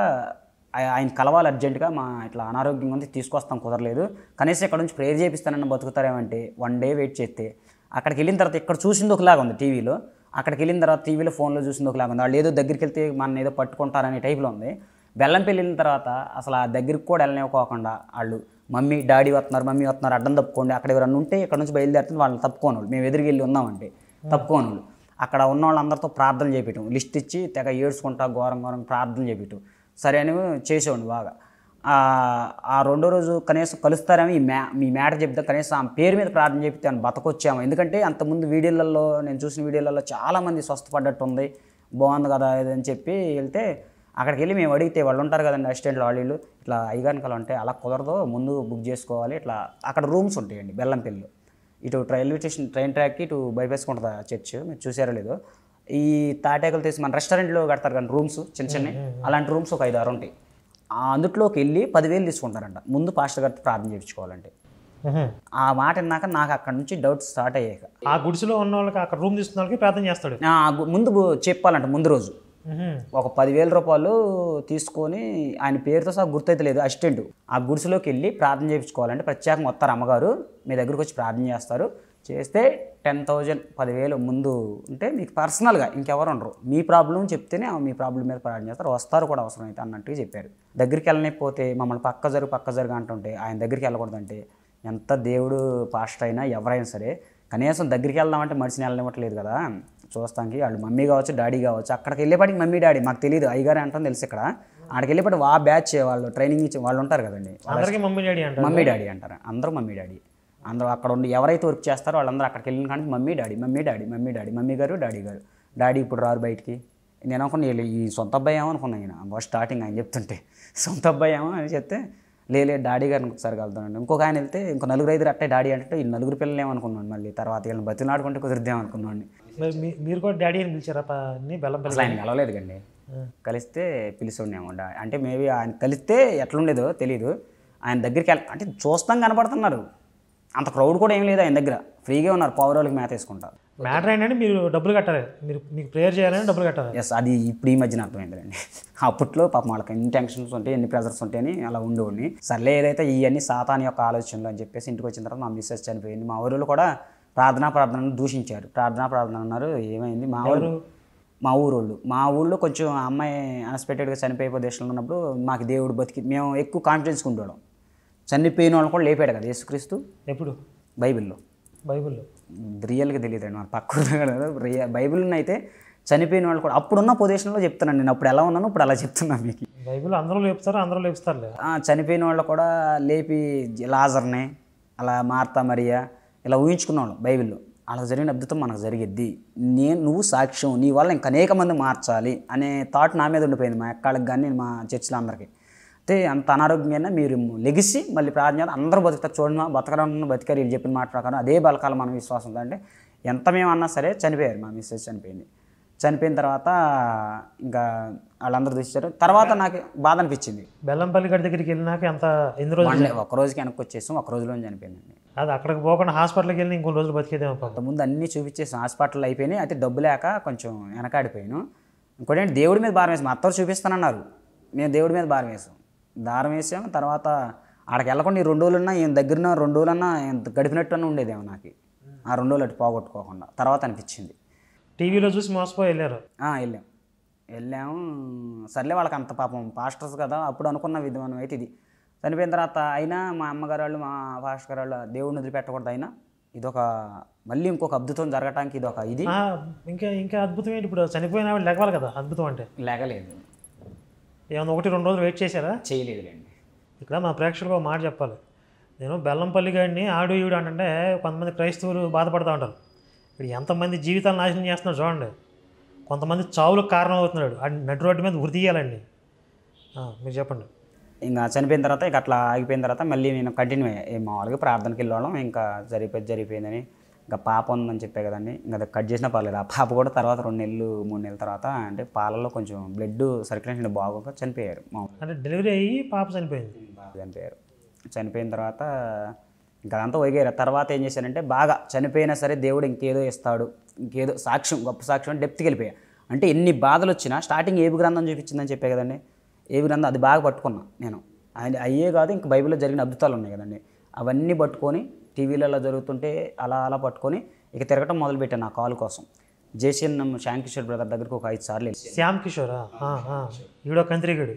ఆయన కలవాలి అర్జెంటుగా, మా ఇట్లా అనారోగ్యం ఉంది తీసుకొస్తాం కుదరలేదు, కనీసం ఇక్కడ నుంచి ప్రేయర్ చేపిస్తానన్న బతుకుతారేమంటే 1 డే వెయిట్ చేస్తే అక్కడికి వెళ్ళిన తర్వాత ఇక్కడ చూసింది ఒకలాగా ఉంది టీవీలో, అక్కడికి వెళ్ళిన తర్వాత టీవీలో ఫోన్లో చూసింది ఒకలాగా ఉంది. వాళ్ళు ఏదో దగ్గరికి వెళ్తే మన ఏదో పట్టుకుంటారనే టైప్లో ఉంది. బెల్లంపల్లి వెళ్ళిన తర్వాత అసలు ఆ దగ్గరికి కూడా వెళ్ళనివ్వకోకుండా వాళ్ళు మమ్మీ డాడీ వస్తున్నారు అడ్డం తప్పుకోండి, అక్కడ ఎవరన్నా ఉంటే ఇక్కడ నుంచి బయలుదేరుతుంది వాళ్ళని తప్పుకోని వాళ్ళు, మేము ఎదురుకి వెళ్ళి ఉన్నామంటే తప్పుకోని వాళ్ళు. అక్కడ ఉన్న వాళ్ళందరితో ప్రార్థన చేపించడం, లిస్ట్ ఇచ్చి తెగ ఏడ్చుకుంటా ఘోరం ప్రార్థన చేపించడం, సరే అని చేసేవాడిని బాగా. ఆ 2వ రోజు కనీసం కలుస్తారేమో మీ మ్యాటర్ చెప్తే కనీసం ఆమె పేరు మీద ప్రార్థన చెప్తే అని బతకొచ్చాము. ఎందుకంటే అంతకుముందు వీడియోలలో నేను చూసిన వీడియోలలో చాలామంది స్వస్థపడ్డట్టు ఉంది, బాగుంది కదా ఇదని చెప్పి వెళ్తే అక్కడికి వెళ్ళి మేము అడిగితే వాళ్ళు ఉంటారు కదండి అసిస్టెంట్లు వాళ్ళు ఇట్లా అయ్యగారికలు అంటే అలా కుదరదు, ముందు బుక్ చేసుకోవాలి, ఇట్లా అక్కడ రూమ్స్ ఉంటాయండి బెల్లంపల్లిలో, ఇటు రైల్వే స్టేషన్ ట్రైన్ ట్రాక్కి ఇటు బైపాస్కి ఉంటుంది చర్చ్, మీరు చూసారో లేదో. ఈ తాటాకులు తీసి మన రెస్టారెంట్లో కడతారు కానీ రూమ్స్ చిన్న అలాంటి రూమ్స్ ఒక 5-6 ఉంటాయి. అందులోకి వెళ్ళి 10,000 తీసుకుంటారంట ముందు పాస్టర్ గారితో ప్రార్థన చేయించుకోవాలంటే. ఆ మాట విన్నాక నాకు అక్కడ నుంచి డౌట్స్ స్టార్ట్ అయ్యాక, ఆ గుడిసెలో ఉన్న వాళ్ళకి అక్కడ రూమ్ తీసుకున్న వాళ్ళకి ప్రార్థన చేస్తాడు ముందు చెప్పాలంట. ముందు రోజు ఒక 10,000 రూపాయలు తీసుకొని ఆయన పేరుతో సహా గుర్తయితే లేదు అసిస్టెంట్, ఆ గుడిసెలోకి వెళ్ళి ప్రార్థన చేయించుకోవాలంటే ప్రత్యేకంగా వస్తారు అమ్మగారు మీ దగ్గరకు వచ్చి ప్రార్థన చేస్తారు, చేస్తే 10,000 10,000 ముందు ఉంటే మీకు పర్సనల్గా ఇంకెవరు ఉండరు, మీ ప్రాబ్లం చెప్తేనే మీ ప్రాబ్లం మీద ప్రార్థన చేస్తారు, వస్తారు కూడా అవసరం అయితే అన్నట్టుగా చెప్పారు. దగ్గరికి వెళ్ళనిపోతే మమ్మల్ని పక్క జరుగు అంటుంటే ఆయన దగ్గరికి వెళ్ళకూడదంటే ఎంత దేవుడు పాస్టర్ అయినా ఎవరైనా సరే కనీసం దగ్గరికి వెళ్దామంటే మనిషిని వెళ్ళనివ్వట్లేదు కదా చూస్తానికి. వాళ్ళు మమ్మీ కావచ్చు డాడీ కావచ్చు, అక్కడికి వెళ్ళేపాటికి మమ్మీ డాడీ మాకు తెలియదు, అయ్యగారే అంటాం తెలుసు ఇక్కడ ఆడికి వెళ్ళిపోయి ఆ బ్యాచ్ వాళ్ళు ట్రైనింగ్ ఇచ్చే వాళ్ళు ఉంటారు కదండి, అందరికీ మమ్మీ డాడీ అంటారు. మమ్మీ డాడీ అంటారు. అందరూ మమ్మీ డాడీ. అందరూ అక్కడ ఉండి ఎవరైతే వర్క్ చేస్తారో వాళ్ళందరూ అక్కడికి వెళ్ళిన కానీ mummy daddy mummy daddy mummy daddy mummy గారు డాడీ గారు. డాడీ ఇప్పుడు రారు బయటికి. నేను అనుకున్నా ఈ సొంత అబ్బాయి ఏమో అనుకున్నాను. ఆయన స్టార్టింగ్ ఆయన చెప్తుంటే సొంత అబ్బాయి ఏమో అని చెప్తే లేలే డాడీ గారిని ఒకసారి కలుగుతానండి. ఇంకొక ఆయన వెళ్తే ఇంకో 4-5 అట్టే డాడీ అంటే ఈ 4 పిల్లలు ఏమనుకున్నాను. మళ్ళీ తర్వాత వీళ్ళని బతిలాడుకుంటే కుదిరిద్దామనుకున్నాను. మీరు కూడా డాడీ అని పిలిచారా బెల్లంపల్లి? అసలు ఆయన కలవలేదు కండి. కలిస్తే పిలిచుండేమో. అంటే మేబీ ఆయన కలిస్తే ఎట్లుండేదో తెలీదు. ఆయన దగ్గరికి అంటే చూస్తాం కనపడుతున్నారు. అంత క్రౌడ్ కూడా ఏం లేదు ఆయన దగ్గర. ఫ్రీగా ఉన్నారు, పౌరులకి మేత వేసుకుంటారు. మ్యాటర్ ఏంటంటే మీరు డబ్బులు కట్టాలి, మీకు ప్రేయర్ చేయాలని డబ్బులు కట్టాలి. ఎస్, అది ఇప్పుడు ఈ మధ్యన అర్థమైందండి. అప్పట్లో పాపం వాళ్ళకి ఎన్ని టెన్షన్స్ ఉంటాయి, ఎన్ని ప్రెజర్స్ ఉంటాయని అలా ఉండేవాడిని. సర్లే ఏదైతే ఇవన్నీ సాతాన్ యొక్క ఆలోచనలు అని చెప్పేసి ఇంటికి వచ్చిన తర్వాత మా మిస్సెస్ చనిపోయింది. మా ఊరిలో కూడా ప్రార్థనను దూషించారు. ప్రార్థన అన్నారు. ఏమైంది మా ఊళ్ళో కొంచెం అమ్మాయి అన్ఎక్స్పెక్టెడ్గా చనిపోయే ప్రదేశంలో ఉన్నప్పుడు మాకు దేవుడు బతికి మేము ఎక్కువ కాన్ఫిడెన్స్గా ఉండేవాళ్ళం. చనిపోయిన వాళ్ళని కూడా లేపాడు కదా యేసుక్రీస్తు. ఎప్పుడు? బైబిల్లో రియల్గా తెలియదండి. మన పక్క బైబిల్ని అయితే చనిపోయిన వాళ్ళు కూడా అప్పుడున్న పొజిషన్లో చెప్తున్నాను. నేను అప్పుడు ఎలా ఉన్నాను, ఇప్పుడు అలా చెప్తున్నాను మీకు. బైబిల్ అందరూ లేపుస్తారు. చనిపోయిన వాళ్ళు కూడా లేపి లాజర్ని అలా మార్తా మరియా ఇలా ఊహించుకున్నాను బైబిల్లో. అలా జరిగిన అద్భుతం మనకు జరిగిద్ది. నువ్వు సాక్ష్యం, నీ వల్ల ఇంకా అనేక మంది మార్చాలి అనే థాట్ నా మీద ఉండిపోయింది, మా అక్కడికి కానీ మా చర్చిలో అందరికీ. అయితే అంత అనారోగ్యంగా మీరు లెగిసి మళ్ళీ ప్రార్థన అందరూ బతుకుతారు చూడండి, బతకడం బతికారు వీళ్ళు చెప్పిన మాట ప్రకారం. అదే బలకాల మన విశ్వాసం. అంటే ఎంత మేము అన్నా సరే చనిపోయారు. మా మిస్సెస్ చనిపోయింది. చనిపోయిన తర్వాత ఇంకా వాళ్ళందరూ చూసారు. తర్వాత నాకు బాధ అనిపించింది. బెల్లంపల్లి గడి దగ్గరికి వెళ్ళినాక ఎన్ని రోజులు? ఒక రోజుకి వెనక్కి వచ్చేసాం. ఒక రోజులో చనిపోయిందండి. అది అక్కడికి పోకుండా హాస్పిటల్కి వెళ్ళి ఇంకొన్ని రోజులు బతికేదేమో. ముందు అన్నీ చూపించేసాం, హాస్పిటల్ అయిపోయినాయి. అయితే డబ్బు లేక కొంచెం వెనకాడిపోయాను. ఇంకోటి ఏంటి, దేవుడి మీద భారం వేసాం. అత్తరు చూపిస్తానన్నారు, మేము దేవుడి మీద భారం వేసాం. తర్వాత ఆడకి వెళ్ళకుండా ఈ 2 రోజులన్నా ఈయన దగ్గర 2 రోజులన్నా గడిపినట్టు ఉండేదేమో నాకు. ఆ 2 రోజులు అటు పోగొట్టుకోకుండా తర్వాత అనిపించింది. టీవీలో చూసి మోసపోయి వెళ్ళాము. సర్లే వాళ్ళకి అంత పాపం పాస్టర్స్ కదా, అప్పుడు అనుకున్న విధానం అయితే ఇది. చనిపోయిన తర్వాత అయినా మా అమ్మగారు వాళ్ళు మా పాస్టర్ గారు వాళ్ళు దేవుడిని వదిలిపెట్టకూడదు. అయినా ఇదొక మళ్ళీ ఇంకొక అద్భుతం జరగటానికి ఇదొక ఇది. ఇంకా అద్భుతం ఏంటి, ఇప్పుడు చనిపోయిన వాళ్ళు లేవాలి కదా. అద్భుతం అంటే లేగలేదు. ఏమన్నా 1-2 రోజులు వెయిట్ చేశారా? చేయలేదులేండి. ఇక్కడ మా ప్రేక్షకులకు ఒక మాట చెప్పాలి. నేను బెల్లంపల్లి గాడిని ఆడు ఈడు అంటే కొంతమంది క్రైస్తవులు బాధపడుతూ ఉంటారు. ఇప్పుడు ఎంతమంది జీవితాలు నాశనం చేస్తున్నారు చూడండి. కొంతమంది చావులకు కారణం అవుతున్నాడు. నటు రోడ్డు మీద ఉరితీయాలండి. మీరు చెప్పండి. ఇంకా చనిపోయిన తర్వాత ఇక అట్లా ఆగిపోయిన తర్వాత మళ్ళీ నేను కంటిన్యూ అయ్యాయి. మామూలుగా ప్రార్థనకి వెళ్ళడం ఇంకా జరిగిపోయిందని. ఇంకా పాప ఉందని చెప్పే కదండి, ఇంకా అది కట్ చేసినా పర్లేదు. ఆ పాప కూడా తర్వాత 2 నెలలు 3 నెలల తర్వాత అంటే పాలలో కొంచెం బ్లడ్ సర్క్యులేషన్ బాగోక చనిపోయారు. అంటే డెలివరీ అయ్యి పాప చనిపోయింది. చనిపోయిన తర్వాత ఇంకా అదంతా ఒరిగారు. తర్వాత ఏం చేశానంటే బాగా చనిపోయినా సరే దేవుడు ఇంకేదో ఇస్తాడు, ఇంకేదో సాక్ష్యం, గొప్ప సాక్ష్యం డెప్త్కి వెళ్ళిపోయా. అంటే ఎన్ని బాధలు వచ్చినా స్టార్టింగ్ ఏబి గ్రంథం చూపించిందని చెప్పే కదండి, ఏబి గ్రంథం అది బాగా పట్టుకున్నా నేను. అయ్యే కాదు, ఇంకా బైబిల్లో జరిగిన అద్భుతాలు ఉన్నాయి కదండి, అవన్నీ పట్టుకొని టీవీలలో జరుగుతుంటే అలా పట్టుకొని ఇక తిరగటం మొదలుపెట్టాను నా కాల్ కోసం. జేసీఎన్ శ్యామ్ కిషోర్ బ్రదర్ దగ్గరికి ఒక 5 సార్లు. శ్యామ్ కిషోరా? ఈడో కంత్రిగడు.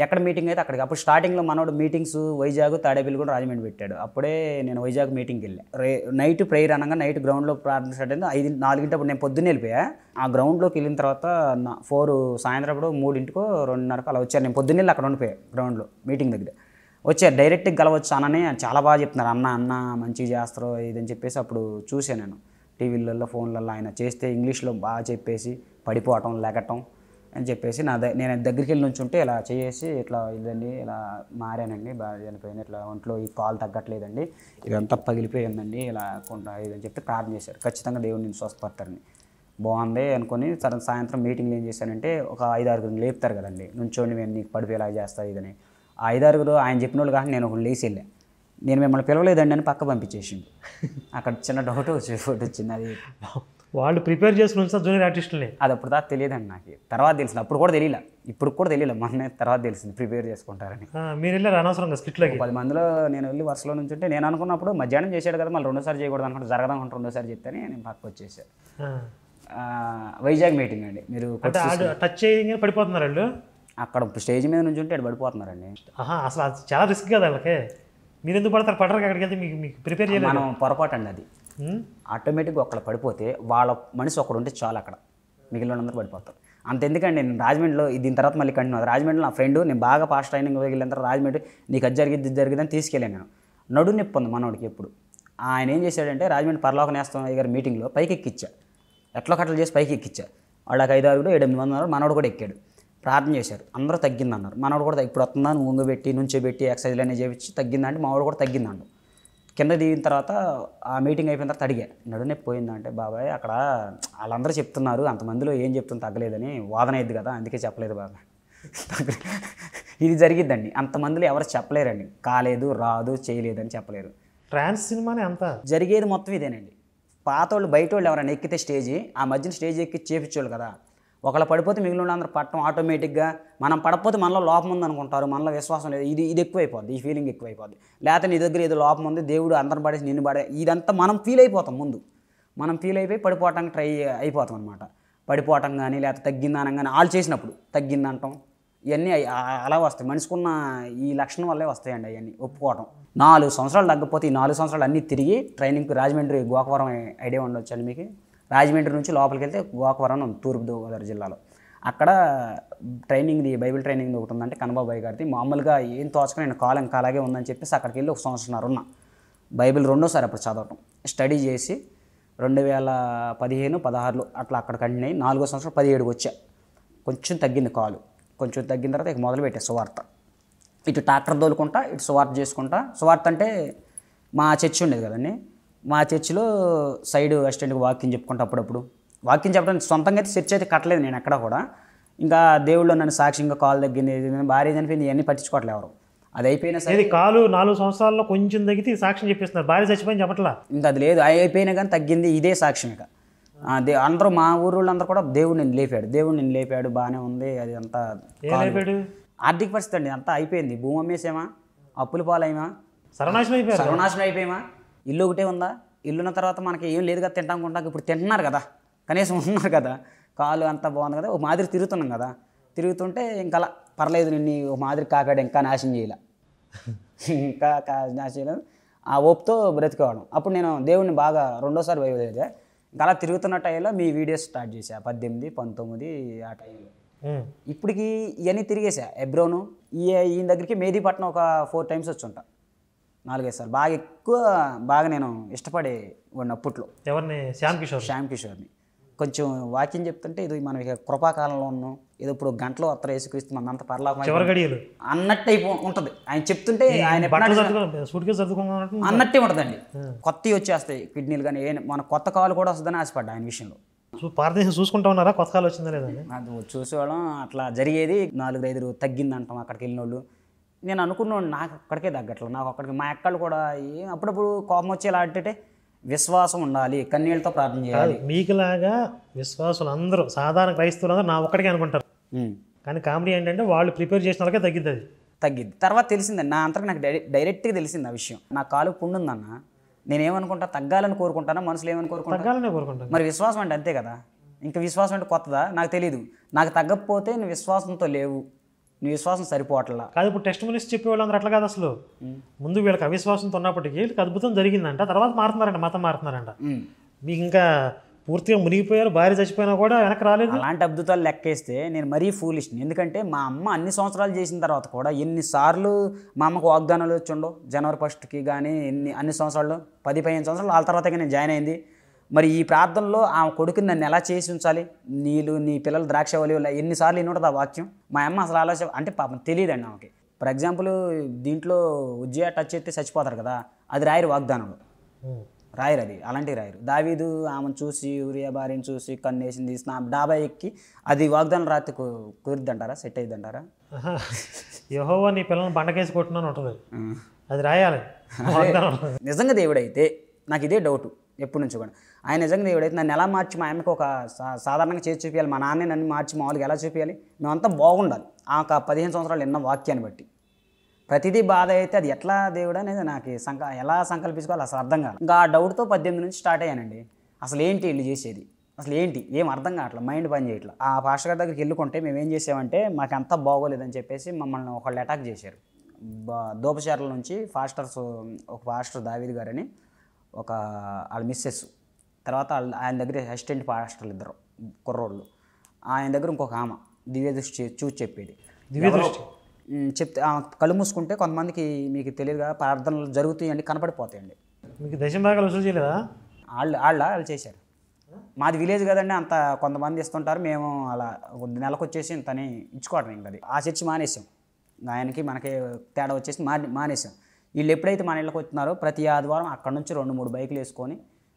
ఎక్కడ మీటింగ్ అయితే అక్కడికి. అప్పుడు స్టార్టింగ్లో మనోడు మీటింగ్స్ వైజాగ్, తాడేపల్లి కూడా రాజమండ్రి పెట్టాడు. అప్పుడే నేను వైజాగ్ మీటింగ్కి వెళ్ళా. నైట్ ప్రేయర్ అనగా నైట్ గ్రౌండ్లో ప్రార్థన స్టార్ట్ అయింది. 4 అప్పుడు నేను పొద్దున్నే వెళ్ళిపోయా. ఆ గ్రౌండ్లోకి వెళ్ళిన తర్వాత 4 సాయంత్రం అప్పుడు 3 2:30 అలా వచ్చారు. నేను పొద్దున్నే అక్కడ ఉండిపోయా గ్రౌండ్లో మీటింగ్ దగ్గర. వచ్చారు డైరెక్ట్గా గెలవచ్చు అనని చాలా బాగా చెప్తున్నారు. అన్న మంచిగా చేస్తారు ఇదని చెప్పేసి అప్పుడు చూసాను నేను టీవీలలో ఫోన్లలో. ఆయన చేస్తే ఇంగ్లీష్లో బాగా చెప్పేసి పడిపోవటం లెగటం అని చెప్పేసి నేను దగ్గరికి వెళ్ళి నుంచుంటే ఇలా చేసి ఇట్లా ఇదండి ఇలా మారానండి, బాగా చనిపోయింది, ఇట్లా ఒంట్లో ఈ కాలు తగ్గట్లేదండి, ఇదంతా పగిలిపోయిందండి, ఇలా కొంత ఇదని చెప్పి ప్రార్థన చేశారు. ఖచ్చితంగా దేవుడు నేను స్వస్థపడతారని. బాగుంది అనుకొని సరే సాయంత్రం మీటింగ్లో ఏం చేశానంటే ఒక 5-6 లేపుతారు కదండి, నుంచోండి మేము నీకు పడిపోయేలా చేస్తా ఇదని. ఆ 5-6 ఆయన చెప్పిన వాళ్ళు కానీ నేను ఒకటి లేచి వెళ్ళా. నేను మిమ్మల్ని పిలవలేదండి అని పక్క పంపించేసిండు. అక్కడ చిన్న డౌట్ వచ్చింది. అది వాళ్ళు ప్రిపేర్ చేసుకుని ఉంచుతారు జూనియర్ ఆర్టిస్టులని. అది అప్పుడు దాకా తెలియదండి నాకు. తర్వాత తెలిసింది. అప్పుడు కూడా తెలియలే, ఇప్పుడు కూడా తెలియలేదు. మొన్న తర్వాత తెలిసింది ప్రిపేర్ చేసుకుంటారని. మీరు వెళ్ళారు అనవసరంగా స్కిట్లోకి. 10 మందిలో నేను వెళ్ళి వరుసలో నుంచి ఉంటే నేను అనుకున్నప్పుడు మధ్యాహ్నం చేశాడు కదా, మళ్ళీ 2సారి చేయకూడదు అనుకుంటే జరగదనుకుంటే 2సారి చెప్తానే నేను పక్క వచ్చేసాను. వైజాగ్ మీటింగ్ అండి. మీరు టచ్ చేయగానే పడిపోతున్నారు వాళ్ళు. అక్కడ స్టేజ్ మీద నుంచి ఉంటే అక్కడ పడిపోతున్నారండి. అసలు అది చాలా రిస్క్ కదా వాళ్ళకి. మీరు ఎందుకు పడతారు? పడరు అక్కడికి వెళ్తే మీకు ప్రిపేర్ చేయలేదు. మనం పొరపాటు అండి అది. ఆటోమేటిక్గా ఒకళ్ళు పడిపోతే వాళ్ళ మనిషి ఒకడు ఉంటే చాలు, అక్కడ మిగిలిన అందరూ పడిపోతారు. అంత ఎందుకండి, నేను రాజమండ్రిలో దీని తర్వాత మళ్ళీ కంటిన్యూ రాజమండ్రిలో నా ఫ్రెండ్ నేను బాగా ఫాస్ట్ ట్రైనింగ్ వెళ్ళిన తర్వాత రాజమండ్రి నీకు అది జరిగింది ఇది జరిగిందని తీసుకెళ్ళాను నేను. నడు నొప్పి ఉంది మనోడికి ఎప్పుడు. ఆయన ఏం చేశాడంటే రాజమండ్రి పరలోక నేస్తం గారి మీటింగ్లో పైకి ఎక్కిచ్చా, ఎట్లా కట్టలు చేసి పైకి ఎక్కిచ్చా. వాళ్ళకి 5-6 7-8 మంది ఉన్నారు. మనోడు కూడా ఎక్కాడు, ప్రార్థన చేశారు, అందరూ తగ్గిందన్నారు. మనోడు కూడా ఇప్పుడు వస్తుందా నువ్వు ఉంగబెట్టి నుంచోబెట్టి ఎక్సర్సైజ్లు అనేవి చేయించి తగ్గిందంటే మావాడు కూడా తగ్గిందండు. కింద దిగిన తర్వాత ఆ మీటింగ్ అయిపోయిన తర్వాత అడిగా నడునొప్పి పోయిందంటే బాబాయ్ అక్కడ వాళ్ళందరూ చెప్తున్నారు అంతమందిలో ఏం చెప్తుంది తగ్గలేదని వాదన అయింది కదా అందుకే చెప్పలేదు బాబాయ్. ఇది జరిగిద్దండి, అంతమందిలో ఎవరు చెప్పలేరండి, కాలేదు రాదు చేయలేదని చెప్పలేరు. ట్రాన్స్ సినిమానే అంతా జరిగేది మొత్తం ఇదేనండి. పాత వాళ్ళు బయట వాళ్ళు ఎవరైనా ఎక్కితే స్టేజీ ఆ మధ్యన స్టేజ్ ఎక్కి చేపించేవాళ్ళు కదా, ఒకళ్ళు పడిపోతే మిగిలిన అందరూ పట్టడం ఆటోమేటిక్గా. మనం పడకపోతే మనలో లోపం ఉంది అనుకుంటారు, మనలో విశ్వాసం లేదు, ఇది ఎక్కువైపోద్ది, ఈ ఫీలింగ్ ఎక్కువైపోద్ది. లేకపోతే నీ దగ్గర ఏదో లోపం ఉంది దేవుడు అందరం పడేసి నిన్ను పడే ఇదంతా మనం ఫీల్ అయిపోతాం. ముందు మనం ఫీల్ అయిపోయి పడిపోవటానికి ట్రై అయిపోతాం అనమాట. పడిపోవటం కానీ లేకపోతే తగ్గిందనం కానీ వాళ్ళు చేసినప్పుడు తగ్గిందంటాం ఇవన్నీ అలా వస్తాయి. మనిషికున్న ఈ లక్షణం వల్లే వస్తాయండి అవన్నీ ఒప్పుకోవటం. 4 సంవత్సరాలు తగ్గకపోతే ఈ 4 సంవత్సరాలు అన్నీ తిరిగి ట్రైనింగ్కి రాజమండ్రి గోకవరం ఐడియా ఉండొచ్చండి మీకు. రాజమండ్రి నుంచి లోపలికి వెళ్తే గోకవరం ఉంది తూర్పుగోదావరి జిల్లాలో. అక్కడ ట్రైనింగ్ది బైబిల్ ట్రైనింగ్ ఒకటి ఉందంటే కన్నబాబాయ్ గారిది. మామూలుగా ఏం తోచక నేను కాలం ఇంకా అలాగే ఉందని చెప్పేసి అక్కడికి వెళ్ళి 1 సంవత్సరంన్నర ఉన్నా. బైబిల్ 2వ సారి అప్పుడు చదవటం స్టడీ చేసి 2015-16లో అట్లా అక్కడ కంటిన్యూ అయ్యి 4వ సంవత్సరం 17కి వచ్చా. కొంచెం తగ్గింది కాలు, కొంచెం తగ్గిన తర్వాత ఇక మొదలుపెట్టే సువార్త. ఇటు ట్రాక్టర్ తోలుకుంటా ఇటు సువార్త చేసుకుంటా. సువార్త అంటే మా చర్చి ఉండేది కదండి, మా చర్చిలో సైడ్ అసిస్టెంట్కి వాక్యం చెప్పుకుంటా అప్పుడప్పుడు. వాక్యం చెప్పడానికి సొంతంగా అయితే చర్చ్ అయితే కట్టలేదు నేను ఎక్కడ కూడా. ఇంకా దేవుళ్ళు నన్ను సాక్షిగా కాలు తగ్గింది భార్య చనిపోయింది ఇవన్నీ పట్టించుకోవట్లేదు ఎవరు. అది అయిపోయినా సరే కాలు 4 సంవత్సరాల్లో కొంచెం తగ్గితే సాక్ష్యం చెప్పేస్తున్నారు, భార్య చచ్చిపోయింది చెప్పట్లా. ఇంకా అది లేదు, అయిపోయినా కానీ తగ్గింది, ఇదే సాక్ష్యం. ఇక అందరూ మా ఊరు వాళ్ళందరూ కూడా దేవుడు నేను లేపాడు, దేవుడు నేను లేపాడు, బాగానే ఉంది. అది అంతా ఆర్థిక పరిస్థితి అండి, అంతా అయిపోయింది. భూమి అమ్మేసేమా, అప్పుల పాలైమా, సర్వనాశనం అయిపోయామా, ఇల్లు ఒకటే ఉందా, ఇల్లున్న తర్వాత మనకి ఏం లేదు కదా తింటాం కొంటాం. ఇప్పుడు తింటున్నారు కదా, కనీసం ఉన్నారు కదా, కాలు అంతా బాగుంది కదా, ఒక మాదిరి తిరుగుతున్నాం కదా. తిరుగుతుంటే ఇంకా అలా పర్లేదు నిన్ను ఒక మాదిరి కాకాడు ఇంకా నాశనం చేయాల, ఇంకా నాశనం చేయలేదు, ఆ ఓపుతో బ్రతికేవాడు. అప్పుడు నేను దేవుడిని బాగా 2వ సారి బైబిల్ ఇంకా అలా తిరుగుతున్న టైంలో మీ వీడియోస్ స్టార్ట్ చేశా 18, 19 ఆ టైంలో. ఇప్పటికి ఇవన్నీ తిరిగేసా. ఎబ్రోను ఈయన దగ్గరికి మేదీపట్నం ఒక 4 టైమ్స్ వచ్చి ఉంటా, 4-5 సార్లు. బాగా ఎక్కువ బాగా నేను ఇష్టపడే వాడిని అప్పట్లో. ఎవరిని? శ్యామ్ కిషోర్ని. కొంచెం వాక్యం చెప్తుంటే ఇది మనం ఇక కృపాకాలంలో ఉన్నాం, ఏదో ఇప్పుడు గంటలో ఉత్తర యేసుక్రీస్తు మనంత పరలోకం అన్నట్టు ఉంటుంది. ఆయన చెప్తుంటే ఆయన అన్నట్టే ఉంటుందండి. కొత్తవి వచ్చేస్తాయి కిడ్నీలు కానీ మన కొత్త కాలు కూడా వస్తుందని ఆశపడ్డా ఆయన విషయంలో. చూసుకుంటా ఉన్నారా కొత్త కాలు వచ్చిందా లేదండి? అది చూసేవాళ్ళం, అట్లా జరిగేది. 4-5 తగ్గిందంటాం అక్కడికి వెళ్ళిన వాళ్ళు. నేను అనుకున్నాను నాకు అక్కడికే తగ్గట్లు, నాకు అక్కడికి మా అక్కలు కూడా అప్పుడప్పుడు కోపం వచ్చేలా అంటే విశ్వాసం ఉండాలి, కన్నీళ్ళతో ప్రార్థన చేయాలి. మీకులాగా విశ్వాసులు అందరూ సాధారణ క్రైస్తవులు అందరూ నా ఒక్కడికే అనుకుంటారు, కానీ కామెడీ ఏంటంటే వాళ్ళు ప్రిపేర్ చేసిన వాళ్ళకే తగ్గిద్ది. తర్వాత తెలిసిందండి, నా అంతకు నాకు డైరెక్ట్గా తెలిసింది ఆ విషయం. నా కాలు పుండు ఉందన్న, నేనేమనుకుంటా తగ్గాలని కోరుకుంటానా, మనసులో ఏమని కోరుకుంటాను. మరి విశ్వాసం అంటే అంతే కదా, ఇంకా విశ్వాసం అంటే కొత్తదా నాకు తెలియదు. నాకు తగ్గకపోతే నువ్వు విశ్వాసంతో లేవు, నీ విశ్వాసం సరిపోవట్లా కాదు. ఇప్పుడు టెస్ట్ మనిషి చెప్పేవాళ్ళు అందరూ అట్లా కాదు అసలు. ముందు వీళ్ళకి అవిశ్వాసంతో ఉన్నప్పటికీ వీళ్ళకి అద్భుతం జరిగిందంట, తర్వాత మారుతున్నారంట, మతం మారుతున్నారంట. మీకు ఇంకా పూర్తిగా మునిగిపోయారు, భార్య చచ్చిపోయినా కూడా వెనక్కి రాలేదు. అలాంటి అద్భుతాలు లెక్కేస్తే నేను మరీ ఫూలిష్ని. ఎందుకంటే మా అమ్మ అన్ని సంవత్సరాలు చేసిన తర్వాత కూడా ఎన్నిసార్లు మా అమ్మకు వాగ్దానాలు వచ్చిండో, జనవరి 1కి కానీ అన్ని సంవత్సరాలు 10-15 సంవత్సరాలు వాళ్ళ తర్వాతగా నేను జాయిన్ అయింది. మరి ఈ ప్రార్థనలో ఆ కొడుకుని నన్ను ఎలా చేసి ఉంచాలి, నీ పిల్లలు ద్రాక్షవల్లి ఎన్నిసార్లు ఉంటుంది ఆ వాక్యం. మా అమ్మ అసలు ఆలోచన అంటే పాపం తెలియదండి ఆమెకి. ఫర్ ఎగ్జాంపుల్ దీంట్లో ఉజ్జయ టచ్ అయితే చచ్చిపోతారు కదా, అది రాయరు వాగ్దానంలో, రాయరు, అది అలాంటివి రాయరు. దావీదు ఆమెను చూసి ఊరియా భార్యను చూసి కన్నేసింది డాబా ఎక్కి అది వాగ్దానం రాత్రి కుదిరిద్ది అంటారా, సెట్ అయ్యిద్ది అంటారా? యెహోవా నీ పిల్లల్ని బండకేసి కొట్టున్నాను ఉంటుంది, అది రాయాలి. నిజంగా దేవుడైతే నాకు ఇదే డౌట్ ఎప్పటి నుంచో కూడా, ఆయన నిజంగా దేవుడైతే నన్ను ఎలా మార్చి మా అమ్మకి ఒక సాధారణంగా చేసి చూపించాలి, మా నాన్నే నన్ను మార్చి మామూలుగా ఎలా చూపించాలి, మేమంతా బాగుండాలి ఆ 15 సంవత్సరాలు ఎన్న వాక్యాన్ని బట్టి. ప్రతిదీ బాధ అయితే అది ఎట్లా దేవుడు అనేది నాకు ఎలా సంకల్పించుకోవాలి అసలు అర్థం కాదు. ఇంకా ఆ డౌట్తో 18 నుంచి స్టార్ట్ అయ్యానండి. అసలు ఏంటి వీళ్ళు చేసేది, అసలు ఏంటి ఏం అర్థం కావట్లా, మైండ్ పని చేయట్లా. ఆ పాస్టర్ గారి దగ్గరికి వెళ్ళుకుంటే మేము ఏం చేసామంటే మాకు అంతా బాగోలేదని చెప్పేసి మమ్మల్ని ఒకళ్ళు అటాక్ చేశారు. దోపచారుల నుంచి ఒక పాస్టర్ దావీద్ గారని ఒక వాళ్ళ మిస్సెస్, తర్వాత ఆయన దగ్గర అసిస్టెంట్ పాస్టర్లు 2 కుర్రోళ్ళు, ఆయన దగ్గర ఇంకొక ఆమె దివ్య దృష్టి చూసి చెప్పేది. దివ్య దృష్టి చెప్తే కళ్ళు మూసుకుంటే కొంతమందికి మీకు తెలియదుగా ప్రార్థనలు జరుగుతాయండి, కనపడిపోతాయండి. మీకు దశమ భాగాలు వసూలు చేయలేదా? వాళ్ళు చేశారు. మాది విలేజ్ కదండి, అంత కొంతమంది ఇస్తుంటారు, మేము అలా నెలకు వచ్చేసి ఇంతని ఇచ్చుకోవడం. ఇంకా అది ఆ చర్చి మానేసాం, ఆయనకి మనకి తేడా వచ్చేసి మానేసాం. వీళ్ళు ఎప్పుడైతే మన ఇళ్ళకి వచ్చినారో ప్రతి ఆదివారం అక్కడ నుంచి 2-3 బైకులు వేసుకొని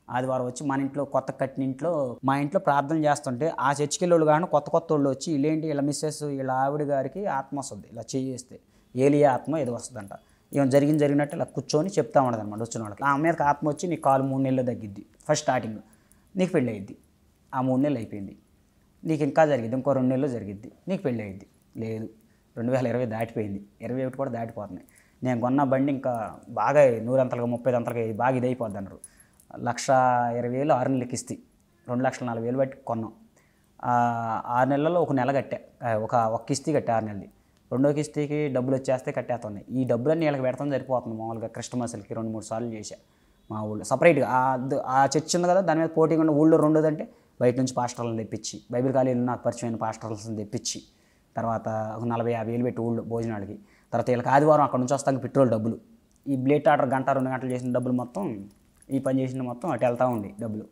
ఆదివారం వచ్చి మన ఇంట్లో కొత్త కట్టిన ఇంట్లో మా ఇంట్లో ప్రార్థన చేస్తుంటే ఆ చర్చికి వెళ్ళోళ్ళు కానీ కొత్త వాళ్ళు వచ్చి వీళ్ళేంటి వీళ్ళ మిస్సెస్ వీళ్ళ ఆవిడ గారికి ఆత్మ వస్తుంది, ఇలా చేస్తే ఏలియా ఆత్మ ఏదో వస్తుందంట, ఏమైనా జరిగినట్టు ఇలా కూర్చొని చెప్తా ఉండదు అనమాట వచ్చిన వాళ్ళకి. ఆ మీదకి ఆత్మ వచ్చి నీకు కాలు 3 నెలలు తగ్గిద్ది, ఫస్ట్ స్టార్టింగ్ నీకు పెళ్ళి అయ్యిద్ది, ఆ 3 నెలలు అయిపోయింది, నీకు ఇంకా జరిగిద్ది, ఇంకో 2 నెలలు జరిగిద్ది, నీకు పెళ్ళి అయ్యిద్ది. లేదు 2020 దాటిపోయింది, 21 కూడా దాటిపోతున్నాయి. నేను కొన్న బండి ఇంకా బాగా 100 అంతలుగా 30 అంతలుగా బాగా ఇది అయిపోద్ది అన్నారు. 1,20,000 6 నెలలకి ఇస్తే 2,40,000 బట్టి కొన్నాం. 6 నెలల్లో 1 నెల కట్టా, ఒక కిస్తీ కట్టా 6 నెలది. రెండో కిస్తీకి డబ్బులు వచ్చేస్తే కట్టేస్తున్నాయి. ఈ డబ్బులన్నీ వీళ్ళకి పెడతాం సరిపోతుంది. మామూలుగా క్రిస్టమస్లకి 2-3 సార్లు చేశా మా ఊళ్ళో సపరేట్గా. ఆ చర్చ్ ఉంది కదా దాని మీద పోటీగా ఉన్న ఊళ్ళో రెండోదంటే బయట నుంచి పాస్టర్లను తెప్పించి, బైబిల్ కాలేజీలో నాకు పరిచయమైన పాస్టర్లను తెప్పించి, తర్వాత ఒక 40-50 పెట్టి ఊళ్ళో భోజనాలకి, తర్వాత వీళ్ళకి ఆదివారం అక్కడ నుంచి వస్తాక పెట్రోల్ డబ్బులు, ఈ బ్లేట్ ఆర్డర్ 1-2 గంటలు చేసిన డబ్బులు మొత్తం, ఈ పని చేసిన మొత్తం అటు వెళ్తూ ఉండి డబ్బులు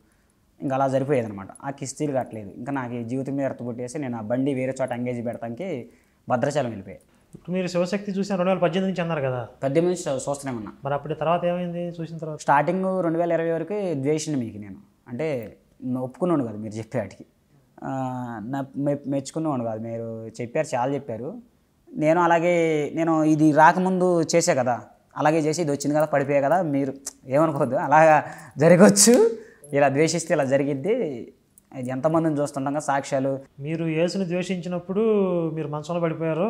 ఇంకా అలా సరిపోయేది అనమాట. ఆ కిస్తీలు కట్టలేదు. ఇంకా నాకు ఈ జీవితం మీద ఎర్తపుట్టేసి నేను ఆ బండి వేరే చోట ఎంగేజ్ పెడతానికి భద్రాచలం వెళ్ళిపోయాయి. ఇప్పుడు మీరు శివశక్తి చూసిన 2018 నుంచి అన్నారు కదా? 18 నుంచి చూస్తూనే ఉన్నా. మరి అప్పుడు తర్వాత ఏమైంది చూసిన తర్వాత? స్టార్టింగ్ 2020 వరకు ద్వేషింది మీకు నేను, అంటే ఒప్పుకున్నాను కదా మీరు చెప్పే వాటికి, మెచ్చుకున్నాను కాదు, మీరు చెప్పారు చాలా చెప్పారు. నేను అలాగే నేను ఇది రాకముందు చేసే కదా, అలాగే చేసి ఇది వచ్చింది కదా పడిపోయా కదా, మీరు ఏమనుకోవద్దు, అలాగా జరగవచ్చు, ఇలా ద్వేషిస్తే ఇలా జరిగిద్ది. ఇది ఎంతమందిని చూస్తుంటాం కదా సాక్ష్యాలు. మీరు యేసుని ద్వేషించినప్పుడు మీరు మంచంలో పడిపోయారు,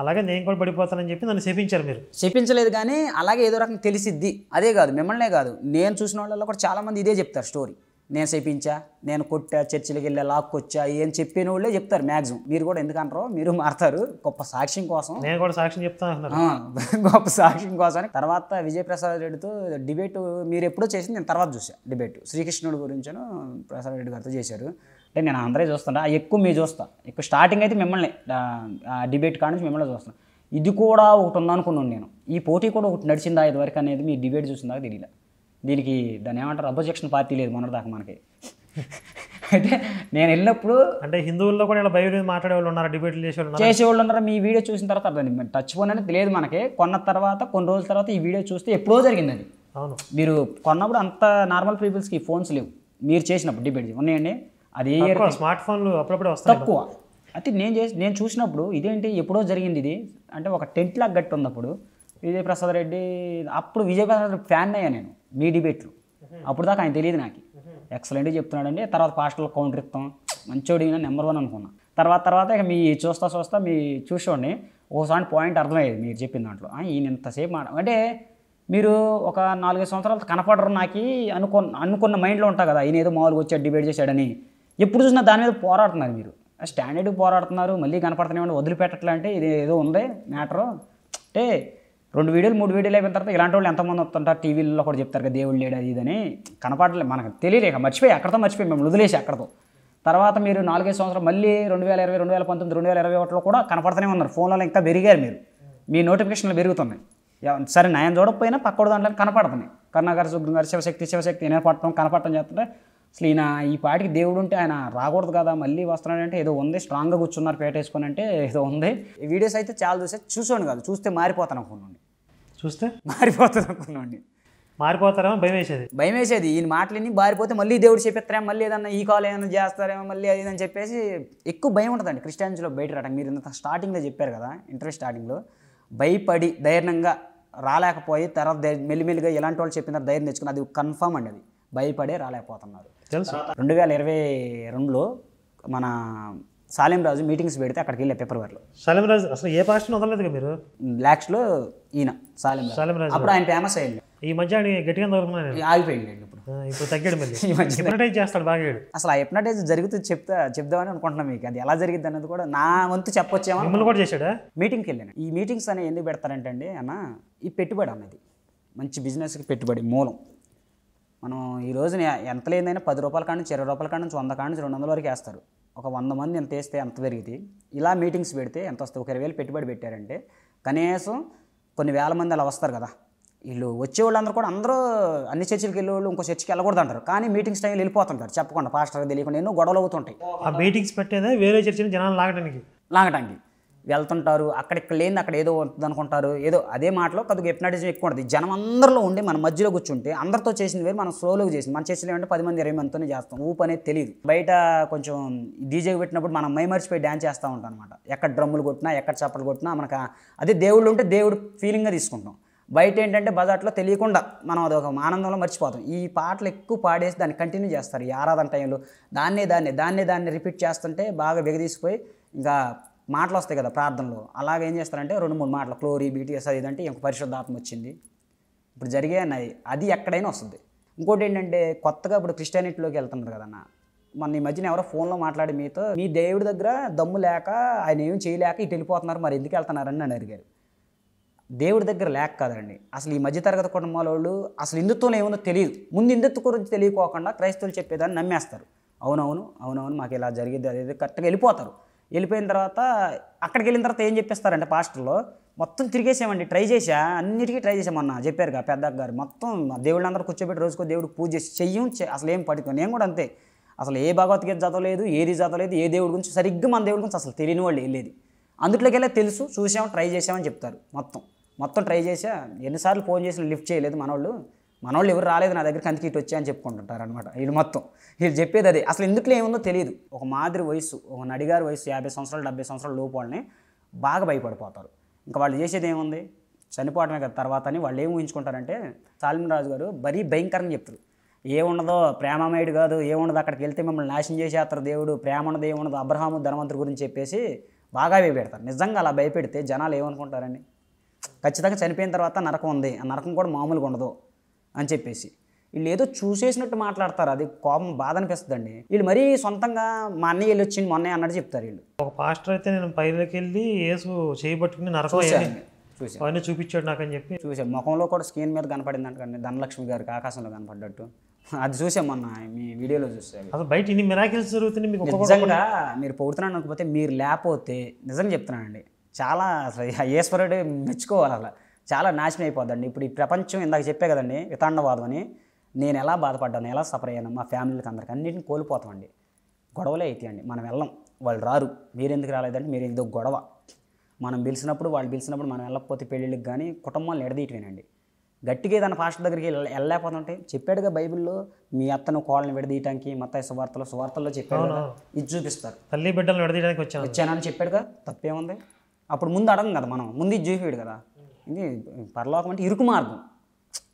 అలాగే నేను కూడా పడిపోతానని చెప్పి నన్ను శపించారు. మీరు చెప్పించలేదు కానీ అలాగే ఏదో రకం తెలిసిద్ది. అదే కాదు మిమ్మల్నే కాదు, నేను చూసిన వాళ్ళలో కూడా చాలామంది ఇదే చెప్తారు స్టోరీ. నేను చెప్పించా, నేను కొట్టా, చర్చిలకి వెళ్ళా, లాక్కొచ్చా, ఏం చెప్పిన వాళ్ళే చెప్తారు మ్యాక్సిమం. మీరు కూడా ఎందుకంటారో మీరు మారుతారు గొప్ప సాక్ష్యం కోసం. నేను కూడా సాక్ష్యం చెప్తాను, గొప్ప సాక్ష్యం కోసం. తర్వాత విజయప్రసాద్ రెడ్డితో డిబేట్ మీరు ఎప్పుడో చేసింది నేను తర్వాత చూసా. డిబేట్ శ్రీకృష్ణుడి గురించను ప్రసాద్ రెడ్డి గారితో చేశారు. అంటే నేను అందరే చూస్తాను, ఎక్కువ మీరు చూస్తా, ఎక్కువ స్టార్టింగ్ అయితే మిమ్మల్ని డిబేట్ కాడ నుంచి మిమ్మల్ని చూస్తాను. ఇది కూడా ఒకటి ఉందనుకున్నాను నేను, ఈ పోటీ కూడా ఒకటి నడిచిందా ఇదివరకు అనేది మీ డిబేట్ చూసిందాక తెలియదు. దీనికి దాన్ని ఏమంటారు, అపోజిషన్ పార్టీ లేదు మొన్నటిదాకా మనకి. అయితే నేను వెళ్ళినప్పుడు అంటే హిందువుల్లో కూడా ఇలా బైబిల్ మీద మాట్లాడే వాళ్ళు ఉన్నారు, డిబేట్లు చేసేవాళ్ళు ఉన్నారు. మీ వీడియో చూసిన తర్వాత అర్థం టచ్ ఫోన్ అనేది తెలియదు మనకి. కొన్న తర్వాత కొన్ని రోజుల తర్వాత ఈ వీడియో చూస్తే ఎప్పుడో జరిగింది అది. అవును, మీరు కొన్నప్పుడు అంత నార్మల్ పీపుల్స్కి ఫోన్స్ లేవు, మీరు చేసినప్పుడు డిబేట్ ఉన్నాయండి. అది స్మార్ట్ ఫోన్లు అప్పుడప్పుడు వస్తాయి తక్కువ. అయితే నేను చూసినప్పుడు ఇదేంటి ఎప్పుడో జరిగింది ఇది, అంటే ఒక టెంట్ లాగా గట్టి ఉన్నప్పుడు విజయప్రసాద్ రెడ్డి, అప్పుడు విజయప్రసాద్ రెడ్డి ఫ్యాన్ అయ్యా నేను మీ డిబేట్లు. అప్పుడు దాకా ఆయన తెలియదు నాకు, ఎక్సలెంట్గా చెప్తున్నాడండి. తర్వాత పాస్టర్లు కౌంటర్ ఇస్తాం, మంచోడి నెంబర్ 1 అనుకున్నా. తర్వాత ఇక మీ చూస్తా మీ చూసేవాడిని ఒకసారి పాయింట్ అర్థమయ్యేది మీరు చెప్పిన దాంట్లో. ఈయన ఇంతసేపు అంటే మీరు ఒక 4-5 సంవత్సరాలు కనపడరు నాకు అనుకున్న మైండ్లో ఉంటా కదా, ఈయన ఏదో మామూలుగా వచ్చాడు డిబేట్ చేశాడని. ఎప్పుడు చూసినా దాని మీద పోరాడుతున్నారు మీరు, స్టాండర్డ్ పోరాడుతున్నారు, మళ్ళీ కనపడుతున్నాయి వదిలిపెట్టట్లే. అంటే ఇది ఏదో ఉంది మ్యాటరు. అంటే 2 వీడియోలు 3 వీడియోలు అయిపోయిన తర్వాత ఇలాంటి వాళ్ళు ఎంతమంది వస్తుంటారు, టీవీల్లో కూడా చెప్తారు కదా దేవుడు లేడు అది ఇదని. కనపడలేదు మనకు, తెలియలేక మర్చిపోయి అక్కడతో మర్చిపోయి మేము వదిలేసి అక్కడతో. తర్వాత మీరు 4-5 సంవత్సరాలు మళ్ళీ 2020, 2019, 2021లో కూడా కనపడుతూనే ఉన్నారు. ఫోన్లలో ఇంకా పెరిగారు మీరు, మీ నోటిఫికేషన్లు పెరుగుతున్నాయి. సరే నేను చూడకపోయినా పక్కడు దాంట్లో కనపడుతున్నాయి. కరుణాకర్ సుబ్రహ్మణ్యం గారు శివశక్తి నేను కనపడటం చేస్తుంటే అసలు ఈయన ఈ పాటికి దేవుడు ఉంటే ఆయన రాకూడదు కదా, మళ్ళీ వస్తున్నాడంటే ఏదో ఉంది, స్ట్రాంగ్గా కూర్చున్నారు పేటేసుకొని అంటే ఏదో ఉంది. ఈ వీడియోస్ అయితే చాలా చూసాను కాదు, చూస్తే మారిపోతాను అనుకున్నాండి, చూస్తే మారిపోతుంది అనుకున్నాండి. మారిపోతారేమో భయం వేసేది. ఈయన మాటలన్నీ మారిపోతే మళ్ళీ దేవుడు చెప్పేస్తారేమో, మళ్ళీ ఏదన్నా ఈ కాల్ ఏమైనా చేస్తారేమో మళ్ళీ అది అని చెప్పేసి ఎక్కువ భయం ఉంటుందండి క్రిస్టియానిటీలో బయట రావడానికి. మీరు ఇంత స్టార్టింగ్లో చెప్పారు కదా, ఇంటర్వ్యూ స్టార్టింగ్లో భయపడి ధైర్యంగా రాలేకపోయి తర్వాత మెల్లిమెల్లిగా ఎలాంటి వాళ్ళు చెప్పినారు ధైర్యం తెచ్చుకుని, అది కన్ఫర్మ్ అండి. అది భయపడే రాలేకపోతున్నారు. తెలుసు 2022లో మన సాలెం రాజు మీటింగ్స్ పెడితే అక్కడికి వెళ్ళే ఫిబ్రవరిలో. సాలెం రాజు అసలు ఏ పాస్టర్ వదలలేదు మీరు? బ్లాక్స్లో ఈయన సాలెం రాజు అప్పుడు ఆయన ఫేమస్ అయ్యింది. ఈ మధ్య ఆయన గట్టిగా దొరుకుతున్నాను, ఆగిపోయింది. ఇప్పుడు తగ్గాడు, మళ్ళీ హిప్నటైజ్ చేస్తాడు బాగా. అసలు ఆ హిప్నటైజ్ జరుగుతూ చెప్దామని అనుకుంటున్నాను మీకు. అది ఎలా జరిగింది అనేది కూడా నా వంతు చెప్పొచ్చేమో. మిమ్మల్ని కూడా చేశాడా? మీటింగ్కి వెళ్ళాను. ఈ మీటింగ్స్ అనేవి ఎందుకు పెడతారంటే అండి అన్న, ఈ పెట్టుబడి అన్నది మంచి బిజినెస్కి పెట్టుబడి మూలం. మనం ఈ రోజున ఎంత లేదైనా 10 రూపాయల కాడ నుంచి 20 రూపాయల కాడ నుంచి 100 కాడ నుంచి 200 వరకు వేస్తారు. ఒక 100 మంది ఎంత వేస్తే ఎంత పెరిగితే, ఇలా మీటింగ్స్ పెడితే ఎంత వస్తుంది? ఒక 20,000 పెట్టుబడి పెట్టారంటే కనీసం కొన్ని వేల మంది అలా వస్తారు కదా. వీళ్ళు వచ్చేవాళ్ళందరూ కూడా అందరూ అన్ని చర్చిలకు వెళ్ళేవాళ్ళు ఇంకో చర్చికి వెళ్ళకూడదు అంటారు, కానీ మీటింగ్స్ టైంలో వెళ్ళిపోతుంటారు చెప్పకుండా, పాస్టర్కి తెలియకుండా ఎన్నో గొడవలు అవుతుంటాయి. ఆ మీటింగ్స్ పెట్టేదే వేరే చర్చిని జనాలు లాగడానికి వెళ్తుంటారు. అక్కడిక్కడ లేని అక్కడ ఏదో ఉంటుంది అనుకుంటారు, ఏదో అదే మాటలో కొద్దిగా హిప్నాటిజం ఎక్కువ ఉంటుంది. జనం అందరిలో ఉండి మన మధ్యలో కూర్చుంటే అందరితో చేసింది వేరు, మనం స్లోలోకి చేసింది. మన చర్చలో ఏమంటే 10 మంది 20 మందితోనే చేస్తాం. ఊపు అనేది తెలియదు. బయట కొంచెం డీజే పెట్టినప్పుడు మనం మర్చిపోయి డ్యాన్స్ చేస్తూ ఉంటాం అనమాట. ఎక్కడ డ్రమ్ములు కొట్టినా ఎక్కడ చప్పట్లు కొట్టినా మనకు అదే దేవుళ్ళు ఉంటే దేవుడు ఫీలింగ్గా తీసుకుంటాం. బయట ఏంటంటే బజార్లో తెలియకుండా మనం అదొక ఆనందంలో మర్చిపోతాం. ఈ పాటలు ఎక్కువ పాడేసి దాన్ని కంటిన్యూ చేస్తారు ఈ ఆరాధన టైంలో. దాన్ని రిపీట్ చేస్తుంటే బాగా బిగదీసిపోయి ఇంకా మాటలు వస్తాయి కదా ప్రార్థనలో. అలాగే ఏం చేస్తారంటే 2-3 మాటలు క్లోరీ బీటీఎస్ అది ఇదంటే ఇంక పరిశుద్ధాత్మ వచ్చింది ఇప్పుడు జరిగే అన్నది అది ఎక్కడైనా వస్తుంది. ఇంకోటి ఏంటంటే కొత్తగా ఇప్పుడు క్రిస్టియానిటీలోకి వెళ్తున్నారు కదన్న. మన ఈ మధ్యన ఎవరో ఫోన్లో మాట్లాడి మీతో మీ దేవుడి దగ్గర దమ్ము లేక ఆయన ఏం చేయలేక ఇటు వెళ్ళిపోతున్నారు, మరి ఎందుకు వెళ్తున్నారని నన్ను అడిగారు. దేవుడి దగ్గర లేక కాదండి, అసలు ఈ మధ్యతరగతి కుటుంబాల వాళ్ళు అసలు హిందుత్వంలో ఏముందో తెలియదు. ముందు హిందుత్వం గురించి తెలియకోకుండా క్రైస్తవులు చెప్పేదాన్ని నమ్మేస్తారు. అవునవును మాకు ఇలా జరిగేది అదేది కరెక్ట్గా వెళ్ళిపోతారు. వెళ్ళిపోయిన తర్వాత అక్కడికి వెళ్ళిన తర్వాత ఏం చెప్పేస్తారంటే పాస్టర్లో మొత్తం తిరిగేసామండి, అన్నిటికీ ట్రై చేసామన్న చెప్పారుగా పెద్ద గారు. మొత్తం దేవుళ్ళందరూ కూర్చోబెట్టి రోజుకో దేవుడికి పూజ చేసి అసలు ఏం పడుతుంది. నేను కూడా అంతే, అసలు ఏ భగవద్గీత చదవలేదు, ఏది చదవలేదు, ఏ దేవుడి గురించి సరిగ్గా మన దేవుడి గురించి అసలు తెలియని వాళ్ళు వెళ్ళేది. అందులోకి వెళ్ళే తెలుసు, చూసాము, ట్రై చేసామని చెప్తారు. మొత్తం ట్రై చేసా, ఎన్నిసార్లు ఫోన్ చేసి లిఫ్ట్ చేయలేదు మనోళ్ళు ఎవరు రాలేదు నా దగ్గరికి, అందుకే ఇటు వచ్చా అని చెప్పుకుంటుంటారు అనమాట. వీళ్ళు చెప్పేది అదే. అసలు ఎందుకులో ఏముందో తెలియదు. ఒక మాదిరి వయసు, ఒక నడిగారి వయసు 50 సంవత్సరాలు 70 సంవత్సరాల లోపు వాళ్ళని బాగా భయపడిపోతారు. ఇంకా వాళ్ళు చేసేది ఏముంది, చనిపోవడమే కదా తర్వాత అని వాళ్ళు ఏం ఊహించుకుంటారంటే, సాల్మన్ రాజు గారు మరీ భయంకరంగా చెప్తారు. ఏముండదో, ప్రేమమయుడు కాదు, ఏముండదు, అక్కడికి వెళ్తే మిమ్మల్ని నాశనం చేసేస్తారు దేవుడు, ప్రేమ ఉండదు, ఏముండదు, అబ్రహాము ధనవంతుడి గురించి చెప్పేసి బాగా భయపెడతారు. నిజంగా అలా భయపెడితే జనాలు ఏమనుకుంటారండి, ఖచ్చితంగా చనిపోయిన తర్వాత నరకం ఉంది, ఆ నరకం కూడా మామూలుగా ఉండదు అని చెప్పేసి వీళ్ళు ఏదో చూసేసినట్టు మాట్లాడతారు. అది కోపం, బాధ అనిపిస్తుందండి. వీళ్ళు మరీ సొంతంగా మా అన్నయ్య వెళ్ళి వచ్చింది మొన్న అన్నట్టు చెప్తారు వీళ్ళు. ఒక పాస్టర్ అయితే నేను పైలోకి వెళ్ళి యేసు చేయబట్టుకుని నరకం అవన్నీ చూపించాడు నాకు అని చెప్పి చూసాం. ముఖంలో కూడా స్క్రీన్ మీద కనపడింది అంటండి, ధనలక్ష్మి గారికి ఆకాశంలో కనపడ్డట్టు. అది చూసాం మొన్న మీ వీడియోలో చూసాం. అసలు బయట ఇన్ని మిరాకిల్స్ జరుగుతుంది. మీకు నిజంగా మీరు పొగుడుతున్నాను అనుకోకపోతే, మీరు లేకపోతే నిజంగా చెప్తున్నానండి, చాలా అసలు ఈశ్వరుడు మెచ్చుకోవాలి. అలా చాలా నాశనం అయిపోద్దండి. ఇప్పుడు ఈ ప్రపంచం ఇందాక చెప్పే కదండి వితాండవాదం అని, నేను ఎలా బాధపడ్డాను, ఎలా సఫర్ అయ్యాను, మా ఫ్యామిలీకి అందరికి అన్నింటిని కోల్పోతామండి. గొడవలే అవుతాయండి. మనం వెళ్ళం, వాళ్ళు రారు. మీరు ఎందుకు రాలేదంటే మీరు ఏదో గొడవ. మనం పిలిచినప్పుడు వాళ్ళు పిలిచినప్పుడు మనం వెళ్ళకపోతే పెళ్ళిళ్ళకి కానీ కుటుంబాలను ఎడదీయటమేనండి. గట్టిగా ఏదైనా పాస్టర్ దగ్గరికి వెళ్ళలేకపోతుంటే చెప్పాడుగా బైబిల్లో, మీ అత్తను కోళ్ళని విడదీయటానికి మత్తయి సువార్తల్లో చెప్పాడు, ఇది చూపిస్తారు. తల్లి బిడ్డలను విడదీయడానికి వచ్చానని చెప్పాడుగా, తప్పేముంది. అప్పుడు ముందు అడగం కదా మనం, ముందు ఇది చూపాడు కదా. ఇది పరలోకం అంటే ఇరుకు మార్గం.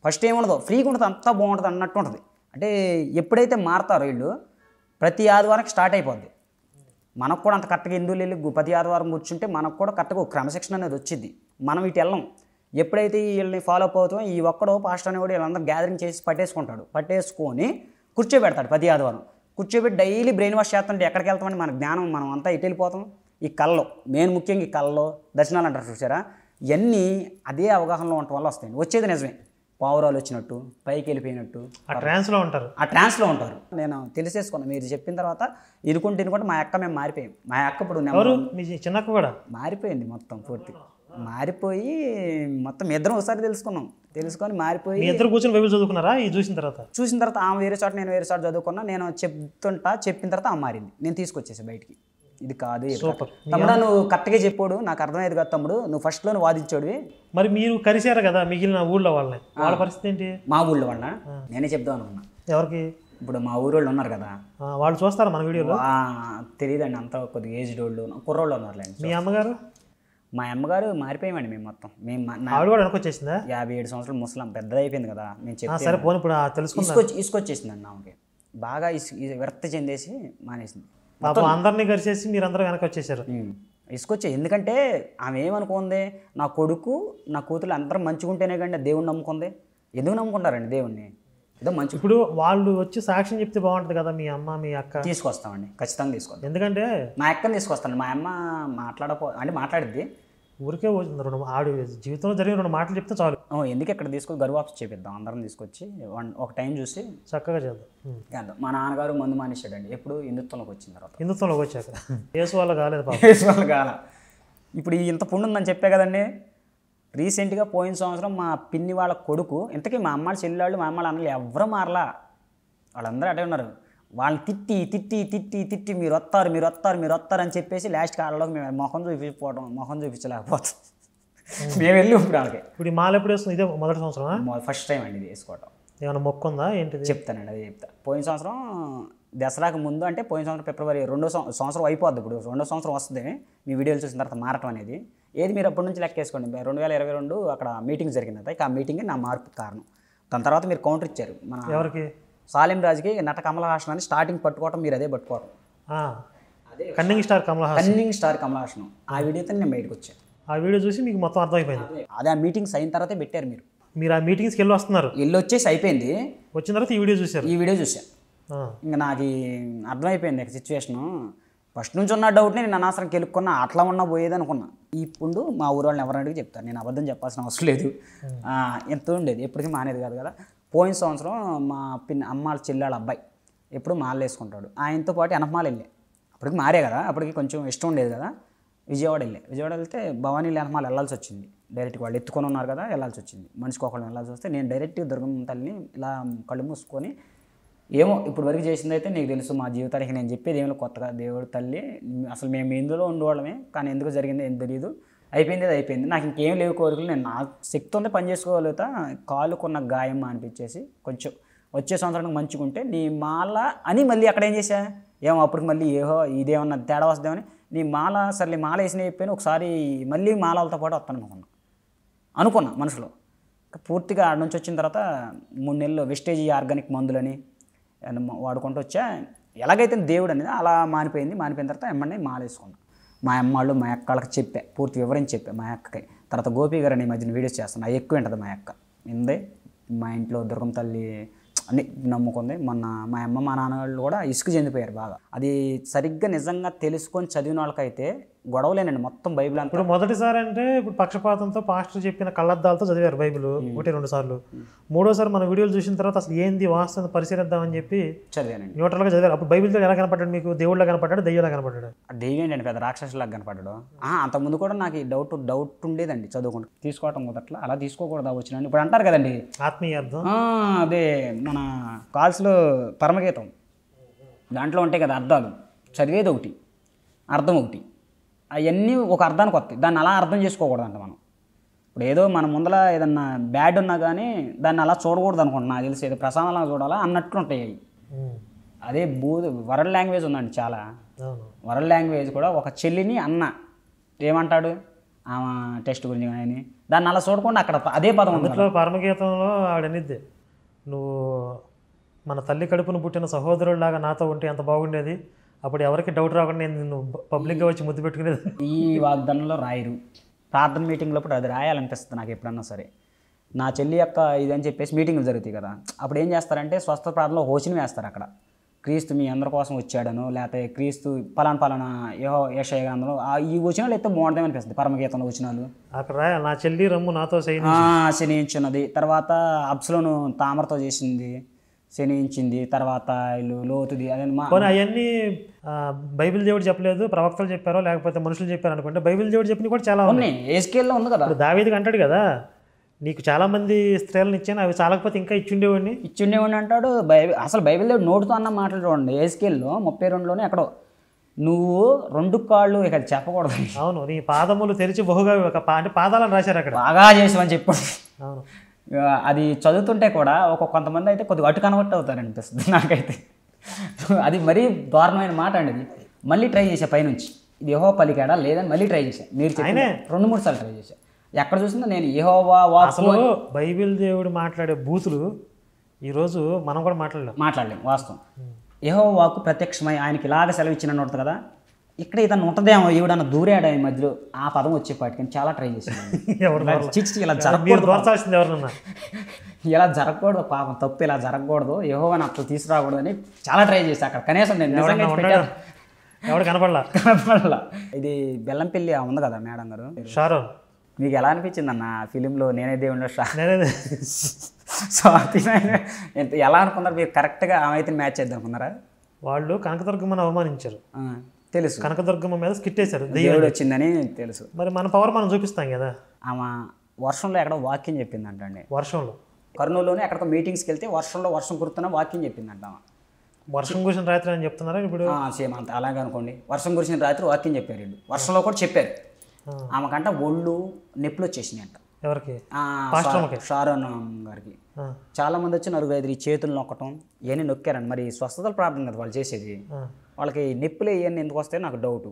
ఫస్ట్ ఏముండదు, ఫ్రీగా ఉంటుంది, అంతా బాగుంటుంది అన్నట్టు ఉంటుంది. అంటే ఎప్పుడైతే మారతారో వీళ్ళు, ప్రతి ఆదివారం స్టార్ట్ అయిపోద్ది. మనకు కూడా అంత కరెక్ట్గా ఎందుకు వెళ్ళి ప్రతి ఆదివారం కూర్చుంటే మనకు కూడా కరెక్ట్గా క్రమశిక్షణ అనేది వచ్చింది. మనం ఇటు వెళ్ళం. ఎప్పుడైతే వీళ్ళని ఫాలో అప్ అవుతామో, ఈ ఒక్కడో పాస్టర్ అని కూడా వీళ్ళందరూ గ్యాదరింగ్ చేసి పట్టేసుకొని కూర్చోబెడతాడు. ప్రతి ఆదివారం కూర్చోబెట్టి డైలీ బ్రెయిన్ వాష్ చేస్తుంటే ఎక్కడికి వెళ్తామని మన జ్ఞానం, మనం అంతా ఇటు వెళ్ళిపోతాం. ఈ కళ్ళలో మెయిన్ ముఖ్యంగా ఈ కళ్ళలో దర్శనాలు అంటారు చూసారా, ఇవన్నీ అదే అవగాహనలో ఉండటం వల్ల వస్తాయి. వచ్చేది నిజమే, పావురాలు వచ్చినట్టు, పైకి వెళ్ళిపోయినట్టు ఆ ట్రాన్స్లో ఉంటారు. నేను తెలిసేసుకున్నాను మీరు చెప్పిన తర్వాత. ఇనుకుంటే మా అక్క మేము మారిపోయాం. మా అక్క ఇప్పుడు చిన్నక్క కూడా మారిపోయింది, మొత్తం పూర్తి మారిపోయి మొత్తం ఇద్దరం ఒకసారి తెలుసుకొని మారిపోయి ఇద్దరు కూర్చొని బైబిల్ చదువుకున్నారా? చూసిన తర్వాత ఆమె వేరే చోట, నేను వేరే చోట చదువుకున్నా. నేను చెప్పిన తర్వాత ఆమె మారింది. నేను తీసుకొచ్చేసి బయటికి, ఇది కాదు తమ్ముడా, నువ్వు కరెక్ట్గా చెప్పాడు, నాకు అర్థమయ్యేది కదా తమ్ముడు, నువ్వు ఫస్ట్లో వాదించాడువి. మరి మీరు కలిసారు కదా మిగిలిన ఊళ్ళో వాళ్ళని, వాళ్ళ పరిస్థితి ఏంటి? మా ఊళ్ళో వాళ్ళ నేనే చెప్దాం అనుకున్నా. ఎవరికి? ఇప్పుడు మా ఊరోళ్ళు ఉన్నారు కదా, వాళ్ళు చూస్తారా మన వీడియోలో? తెలియదండి, అంతా కొద్దిగా ఏజ్డ్ వాళ్ళు కుర్రోళ్ళు ఉన్నారు. మీ అమ్మగారు? మా అమ్మగారు మారిపోయామండి మేము మొత్తం. ఆవిడ కూడా వెనకొచ్చేసిందా? 57 సంవత్సరాలు ముసలాం, పెద్దది అయిపోయింది కదా. నేను ఇసుకొచ్చేసిందండి ఆమెకి, బాగా విరక్తి చెందేసి మానేసింది. అందరినీ కలిసేసి మీరందరూ వెనక వచ్చేసారు. ఇసుకొచ్చే, ఎందుకంటే ఆమె ఏమనుకుంది, నా కొడుకు నా కూతురు అందరూ మంచిగా ఉంటేనే కానీ దేవుణ్ణి నమ్ముకుంది. ఎందుకు నమ్ముకుంటారండి దేవుణ్ణి? ఏదో మంచి. ఇప్పుడు వాళ్ళు వచ్చి సాక్ష్యం చెప్తే బాగుంటుంది కదా, మీ అమ్మ మీ అక్క. తీసుకొస్తామండి, ఖచ్చితంగా తీసుకొస్తాం. ఎందుకంటే మా అక్కని తీసుకొస్తాను. మా అమ్మ మాట్లాడిద్ది, ఊరికే రెండు ఆడు జీవితంలో జరిగిన 2 మాటలు చెప్తే చాలు. ఎందుకు ఇక్కడ తీసుకొని గరువు ఆఫీస్ చేపిద్దాం, అందరం తీసుకొచ్చి ఒక టైం చూసి చక్కగా చేద్దాం. చేద్దాం. మా నాన్నగారు మందు మానేశాడండి ఎప్పుడు హిందుత్వంలోకి వచ్చిన తర్వాత. హిందుత్వంలోకి వచ్చాక యేసు వల్ల కాలేదు పాపం. యేసు వల్ల కాల. ఇప్పుడు ఇంత పుండు ఉందని చెప్పే కదండి. రీసెంట్గా పోయిన సంవత్సరం మా పిన్ని వాళ్ళ కొడుకు, ఇంతకీ మా అమ్మాళ్ళ చెల్లెళ్ళు మా అమ్మాళ్ళ అన్నలు ఎవరు మారలా, వాళ్ళందరూ అటే ఉన్నారు. వాళ్ళని తిట్టి తిట్టి తిట్టి తిట్టి మీరు వస్తారు అని చెప్పేసి లాస్ట్ కాలంలోకి మేము మొహం చూపించలేకపోతాం. మేము వెళ్ళి ఇప్పుడు వాళ్ళకి. ఇప్పుడు ఈ మాల ఎప్పుడు వేస్తుంది? ఇదే మొదటి సంవత్సరం? ఫస్ట్ టైం అండి ఇది వేసుకోవటం. ఏమైనా మొక్కు ఉందా ఏంటిది? చెప్తానండి, అది చెప్తా. పోయిన సంవత్సరం దసరాకు ముందు, అంటే పోయిన సంవత్సరం ఫిబ్రవరి, రెండో సంవత్సరం అయిపోద్ది. ఇప్పుడు రెండో సంవత్సరం వస్తుంది మీ వీడియోలు చూసిన తర్వాత మారటం అనేది. ఏది మీరు అప్పటి నుంచి లెక్కేసుకోండి. 2022 అక్కడ మీటింగ్ జరిగింది. ఇక ఆ మీటింగ్ నా మార్పు కారణం. దాని తర్వాత మీరు కౌంటర్ ఇచ్చారు మన ఎవరికి? సాలిం రాజుకి. నట కమల్ హాసన్ అని స్టార్టింగ్ పట్టుకోవటం, మీరు అదే పట్టుకోవటం. అదే కన్నింగ్ స్టార్ కమల్ హాసన్. ఆ వీడియోతో నేను బయటకు వచ్చాను. ఆ వీడియో చూసి మీకు మొత్తం అర్థమైపోయింది. అదే ఆ మీటింగ్స్ అయిన తర్వాతే పెట్టారు మీరు ఆ మీటింగ్స్కి వెళ్ళి వస్తున్నారు. వెళ్ళి వచ్చేసి అయిపోయింది. వచ్చిన తర్వాత ఈ వీడియో చూశాను. ఇంకా నాకు అర్థమైపోయింది సిచ్యువేషను. ఫస్ట్ నుంచి ఉన్న డౌట్ని నేను అనవసరంకి వెళ్ళుకున్నా, అట్లా ఉన్నా పోయేది అనుకున్నా. ఇప్పుడు మా ఊరు వాళ్ళని ఎవరిని అడిగి చెప్తాను, నేను అబద్ధం చెప్పాల్సిన అవసరం లేదు. ఎంత ఉండేది, ఎప్పటికీ మానేది కాదు కదా. పోయిన సంవత్సరం మా అమ్మాళ్ళ చెల్లెళ్ళ అబ్బాయి ఎప్పుడు మాలలు వేసుకుంటాడు. ఆయనతో పాటు ఎనపమాల వెళ్ళే. అప్పటికి మారే కదా, అప్పటికి కొంచెం ఇష్టం ఉండేది కదా. విజయవాడ వెళ్తే భవానీలు ఎనపమాల వెళ్ళాల్సి వచ్చింది. డైరెక్ట్గా వాళ్ళు ఎత్తుకొని ఉన్నారు కదా, వెళ్ళాల్సి వచ్చింది. మనిషికి ఒకళ్ళు వెళ్ళాల్సి వస్తే నేను డైరెక్ట్గా దుర్గమ్మ తల్లిని ఇలా కళ్ళు మూసుకొని, ఏమో ఇప్పుడు వరకు చేసింది అయితే నీకు తెలుసు, మా జీవితానికి నేను చెప్పేది ఏమో కొత్తగా. దేవుడు తల్లి అసలు మేము ఇందులో ఉండేవాళ్ళమే, కానీ ఎందుకు జరిగిందో ఏం తెలియదు. అయిపోయింది, అది అయిపోయింది. నాకు ఇంకేం లేవు కోరికలు. నేను నా శక్తి ఉందే పని చేసుకోగలుగుతా. కాలుకున్న గాయం అనిపించేసి కొంచెం వచ్చే సంవత్సరానికి మంచిగుంటే నీ మాల అని మళ్ళీ అక్కడ ఏం చేశా, ఏమో అప్పటికి మళ్ళీ ఇదేమన్నా తేడా వస్తుందేమని నీ మాల సర్లే మాల వేసిన చెప్పాను. ఒకసారి మళ్ళీ మాలలతో పాటు వస్తాను అనుకున్నా మనసులో. పూర్తిగా ఆడ నుంచి వచ్చిన తర్వాత 3 నెలలు వెస్టేజ్ ఆర్గానిక్ మందులని వాడుకుంటూ వచ్చా. ఎలాగైతే దేవుడు అనేది అలా మానిపోయిన తర్వాత ఎమ్మని మాల వేసుకున్నాను. మా అమ్మాళ్ళు మా అక్కళ్ళకి చెప్పా, పూర్తి వివరించి చెప్పా మా అక్కకి. తర్వాత గోపి గారు అని మధ్యన వీడియోస్ చేస్తాను, అవి ఎక్కువ ఉంటుంది. మా అక్క ఇందే మా ఇంట్లో దుర్గమ్మ తల్లి అన్ని నమ్ముకుంది. మొన్న మా అమ్మ మా నాన్నగాళ్ళు కూడా ఇసుకు చెందిపోయారు బాగా. అది సరిగ్గా నిజంగా తెలుసుకొని చదివిన వాళ్ళకైతే గొడవలేనండి మొత్తం బైబిల్ అంతా. ఇప్పుడు మొదటిసారి అంటే ఇప్పుడు పక్షపాతంతో పాస్టర్ చెప్పిన కళ్ళద్దాలతో చదివారు బైబిల్ 1-2 సార్లు. మూడోసారి మన వీడియోలు చూసిన తర్వాత అసలు ఏంది వాస్తవం పరిశీలిద్దామని చెప్పి చదివానండి. న్యూట్రల్గా చదివారు. అప్పుడు బైబిల్తో ఎలా కనపడ్డాడు మీకు? దేవుళ్ళ కనపడ్డాడు, దెయ్యంలా కనపడ్డాడు? దెయ్యం ఏంటండి, పెద్ద రాక్షసులాగా కనపడ్డాడు. అంతకుముందు కూడా నాకు డౌట్ ఉండేదండి చదువుకుంటూ. తీసుకోవటం మొదట్లో అలా తీసుకోకూడదా వచ్చిన ఇప్పుడు అంటారు కదండి ఆత్మీయ అర్థం. అదే మన కాల్స్లో పరమగీతం దాంట్లో ఉంటాయి కదా అర్థాలు, చదివేది ఒకటి అర్థం ఒకటి, అవన్నీ ఒక అర్థానికి వస్తాయి. దాన్ని అలా అర్థం చేసుకోకూడదంట మనం. ఇప్పుడు ఏదో మన ముందర ఏదన్నా బ్యాడ్ ఉన్నా కానీ దాన్ని అలా చూడకూడదు అనుకుంటున్నా. నాకు తెలిసి ఏదో ప్రసాదంలా చూడాలా అన్నట్లు ఉంటాయి అవి. అదే వరల్డ్ లాంగ్వేజ్ ఉందండి చాలా. వరల్డ్ లాంగ్వేజ్ కూడా ఒక చెల్లిని అన్న ఏమంటాడు ఆమె టెస్ట్ గురించి కానీ దాన్ని అలా చూడకుండా అక్కడ అదే పదం ఉంది. పరమగీతంలో ఆడనిద్ది, నువ్వు మన తల్లి కడుపును పుట్టిన సహోదరుడిలాగా నాతో ఉంటే ఎంత బాగుండేది, అప్పుడు ఎవరికి డౌట్ రాకుండా నేను నిన్ను పబ్లిక్గా వచ్చి ముద్దు పెట్టుకునేది. ఈ వాగ్దానంలో రాయరు. ప్రార్థన మీటింగ్లో అప్పుడు అది రాయాలనిపిస్తుంది నాకు ఎప్పుడన్నా సరే. నా చెల్లి యొక్క ఇది అని చెప్పేసి మీటింగ్లు జరుగుతాయి కదా, అప్పుడు ఏం చేస్తారంటే స్వస్థ ప్రార్థనలో హోచిని వేస్తారు. అక్కడ క్రీస్తు మీ అందరి కోసం వచ్చాడను, లేకపోతే క్రీస్తు పలానా యేషయ్య గ్రంథంలో ఈ వచనాలు అయితే బాగుంటాయి అనిపిస్తుంది. పరమగీతంలో వచనాలు అక్కడ రాయాలి, నా చెల్లి రమ్ము నాతో శనించున్నది, తర్వాత అబ్సలోను తామరతో చేసింది శనించింది, తర్వాత ఇల్లు లోతుది. అదే అవన్నీ బైబిల్ దేవుడు చెప్పలేదు, ప్రవక్తలు చెప్పారో లేకపోతే మనుషులు చెప్పారు అనుకుంటే బైబిల్ దేవుడు చెప్పినవి కూడా చాలా ఉన్నాయి. ఏస్కేల్లో ఉంది కదా, దావీదుకి అంటాడు కదా నీకు చాలా మంది స్త్రీలను ఇచ్చాను, అవి చాలకపోతే ఇంకా ఇచ్చిండేవాడిని అంటాడు. అసలు బైబిల్ దేవుడు నోటుతో అన్న మాటలు చూడండి. ఏస్కేల్లో 32లోనే ఎక్కడో నువ్వు 2 కాళ్ళు ఇక చెప్పకూడదు. అవును, నీ పాదములు తెరిచి బహుగా అంటే పాదాలను రాశారు అక్కడ, బాగా చేసామని చెప్పాడు. అవును, అది చదువుతుంటే కూడా కొంతమంది అయితే కొద్దిగా అటు కన్వర్ట్ అవుతారు అనిపిస్తుంది నాకైతే. అది మరీ దారుణమైన మాట అండి. అది మళ్ళీ ట్రై చేసా పైనుంచి, ఇది యెహోవా పలికాడా లేదని మళ్ళీ ట్రై చేశాను. మీరు 2-3 సార్లు ట్రై చేశాను. ఎక్కడ చూసినా నేను యెహోవా అసలు బైబిల్ దేవుడు మాట్లాడే బూతులు ఈరోజు మనం కూడా మాట్లాడలేం వాస్తవం. యెహోవా వాక్కు ప్రత్యక్షమై ఆయనకి ఇలాగ సెలవు ఇచ్చిన ఉంటుంది కదా, ఇక్కడ ఇతను ఉంటుందేమో ఈవిడన్న దూరాడు ఆయన మధ్యలో ఆ పదం వచ్చేపాటికి చాలా ట్రై చేశాను. ఇలా జరగకూడదు, ఇలా జరగకూడదు, పాపం తప్పు ఇలా జరగకూడదు, యెహోవాని అట్లా తీసుకురాకూడదు అని చాలా ట్రై చేశాను. అక్కడ కనీసం నేను ఎవడు కనపడలా. కనపడలా. ఇది బెల్లంపల్లి ఉంది కదా మేడం గారు, షారోన్, మీకు ఎలా అనిపించింది అన్న ఫిలింలో నేనే దేవుడు నేనే స్వాతి ఎలా అనుకున్నారు మీరు? కరెక్ట్గా ఆమె అయితే మ్యాచ్ చేద్దాం అనుకున్నారా? వాళ్ళు కనకదుర్గమ్మని అవమానించారు, తెలుసు. కనకదుర్గమ్మ మీద స్కిట్ వేశారు, దేవుడు వచ్చిందని తెలుసు. మరి మన పవర్ మనం చూపిస్తాం కదా. ఆమె వర్షంలో ఎక్కడో వాక్యం చెప్పిందంటండి. వర్షంలో కర్నూలులోనే ఎక్కడికో మీటింగ్స్కి వెళ్తే వర్షంలో వర్షం కురుతున్న వాక్యం చెప్పిందంట. వర్షం కురిసిన రాత్రి అని చెప్తున్నారా ఇప్పుడు? సేమ్ అంత అలాగే అనుకోండి. వర్షం కురిసిన రాత్రి వాక్యం చెప్పారు వీళ్ళు, వర్షంలో కూడా చెప్పారు. ఆమెకంట ఒళ్ళు నొప్పులు వచ్చేసినాయి అంట. ఎవరికి? షారోన్ గారికి. చాలా మంది వచ్చి 4-5 చేతులు నొక్కటం ఇవన్నీ నొక్కారండి. మరి స్వస్థతల ప్రార్థన కదా వాళ్ళు చేసేది, వాళ్ళకి నొప్పులు ఇవన్నీ ఎందుకు వస్తాయో నాకు డౌట్.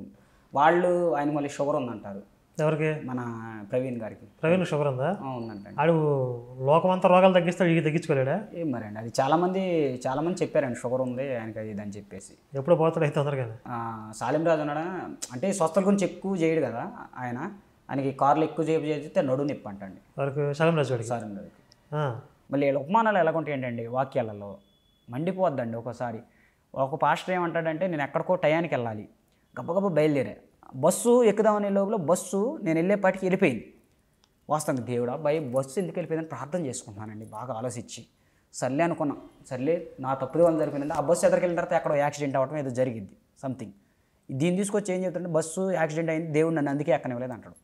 వాళ్ళు ఆయన మళ్ళీ షుగర్ ఉందంటారు. ఎవరికి? మన ప్రవీణ్ గారికి. ప్రవీణ్ షుగర్ ఉందా? ఉందంట. ఆడు లోకమంతా రోగాలు తగ్గిస్తాడు, ఇవి తగ్గించుకోలేడా? ఏం మరి అండి, అది చాలా మంది చెప్పారండి షుగర్ ఉంది ఆయనకి అది ఇది అని చెప్పేసి. ఎప్పుడు పోతాడు అయితే తొందరగానే. సాలిం రాజు ఉన్నాడా అంటే స్వస్థల గురించి ఎక్కువ చేయడు కదా ఆయన, ఆయనకి కార్లు ఎక్కువ చేస్తే నడు నొప్పి అంటండి వరకు. సాలిం రాజుకి. సాలిం రాజుకి. మళ్ళీ ఉపమానాలు ఎలాగుంటాయి ఏంటండి, వాక్యాలలో మండిపోద్దండి. ఒకసారి ఒక పాస్టర్ ఏమంటాడంటే, నేను ఎక్కడికో టయానికి వెళ్ళాలి, గబ్బగబ్బ బయలుదేరా, బస్సు ఎక్కుదామనే లోపల బస్సు నేను వెళ్ళేపాటికి వెళ్ళిపోయింది. వాస్తవంగా దేవుడా బస్సు ఎందుకు వెళ్ళిపోయిందని ప్రార్థన చేసుకుంటున్నానండి బాగా ఆలోచించి. సర్లే అనుకున్నాం, సర్లే నా తప్పుది వల్ల జరిపోయిందంటే ఆ బస్సు ఎదురుకి వెళ్ళిన తర్వాత ఎక్కడో యాక్సిడెంట్ అవ్వడం ఏదో జరిగింది సంథింగ్. దీన్ని తీసుకొచ్చి ఏం చెప్తుంటే బస్సు యాక్సిడెంట్ అయింది, దేవుడు నన్ను అందుకే ఎక్కనివ్వలేదు అంటాడు.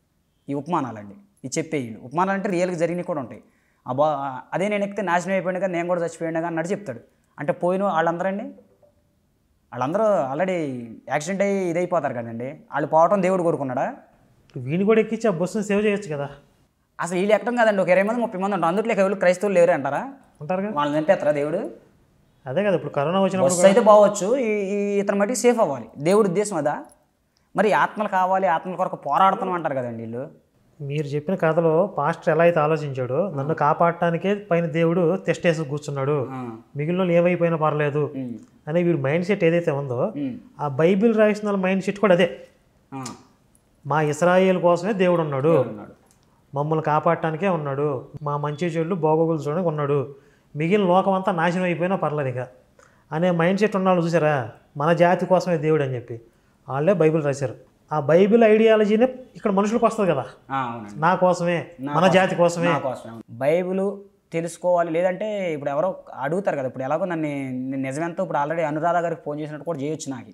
ఈ ఉపమానాలండి, ఇది చెప్పే వీళ్ళు ఉపమానాలు అంటే రియల్గా జరిగినవి కూడా ఉంటాయి. అదే నేను ఎక్కితే నాశనం అయిపోయింది కానీ నేను కూడా చచ్చిపోయాను కానీ అన్నట్టు చెప్తాడు. అంటే పోయిన వాళ్ళందరూ ఆల్రెడీ యాక్సిడెంట్ అయ్యి ఇదైపోతారు కదండి, వాళ్ళు పోవటం దేవుడు కోరుకున్నాడా? వీని కూడా ఎక్కించి ఆ బస్సును సేవ్ చేయొచ్చు కదా. అసలు వీళ్ళు ఎక్కడం కదండి, ఒక 20 మంది 30 మంది ఉంటారు, అందులో ఎవరు క్రైస్తవులు లేరు అంటారా? ఉంటారు కదా, వాళ్ళని చంపేస్తారా దేవుడు? అదే కదా ఇప్పుడు కరోనా వచ్చినప్పుడు బస్సు అయితే బాగొచ్చు, ఇతను మటుకు సేఫ్ అవ్వాలి, దేవుడి ఉద్దేశం అదా? మరి ఆత్మలు కావాలి, ఆత్మల కొరకు పోరాడుతున్నాం అంటారు కదండి వీళ్ళు. మీరు చెప్పిన కథలో పాస్టర్ ఎలా అయితే ఆలోచించాడో, నన్ను కాపాడటానికే పైన దేవుడు టెస్ట్ వేసి కూర్చున్నాడు, మిగిలిన ఏమైపోయినా పర్లేదు అనే వీడు మైండ్ సెట్ ఏదైతే ఉందో, ఆ బైబిల్ రాసిన వాళ్ళ మైండ్ సెట్ కూడా అదే. మా ఇశ్రాయేలు కోసమే దేవుడు ఉన్నాడు, మమ్మల్ని కాపాడటానికే ఉన్నాడు, మా మంచి చెడులు బాగోగులు చూడడానికి ఉన్నాడు, మిగిలిన లోకం అంతా నాశనం అయిపోయినా పర్లేదు ఇక అనే మైండ్ సెట్ ఉన్నాడు చూసారా, మన జాతి కోసమే దేవుడు అని చెప్పి వాళ్ళే బైబిల్ రాశారు. ఆ బైబిల్ ఐడియాలజీనే ఇక్కడ మనుషులకు వస్తుంది కదా, నా కోసమే, మన జాతి కోసమే. బైబిల్ తెలుసుకోవాలి, లేదంటే ఇప్పుడు ఎవరో అడుగుతారు కదా, ఇప్పుడు ఎలాగో నన్ను నిజమెంతో ఇప్పుడు ఆల్రెడీ అనురాధ గారికి ఫోన్ చేసినట్టు కూడా చేయొచ్చు, నాకు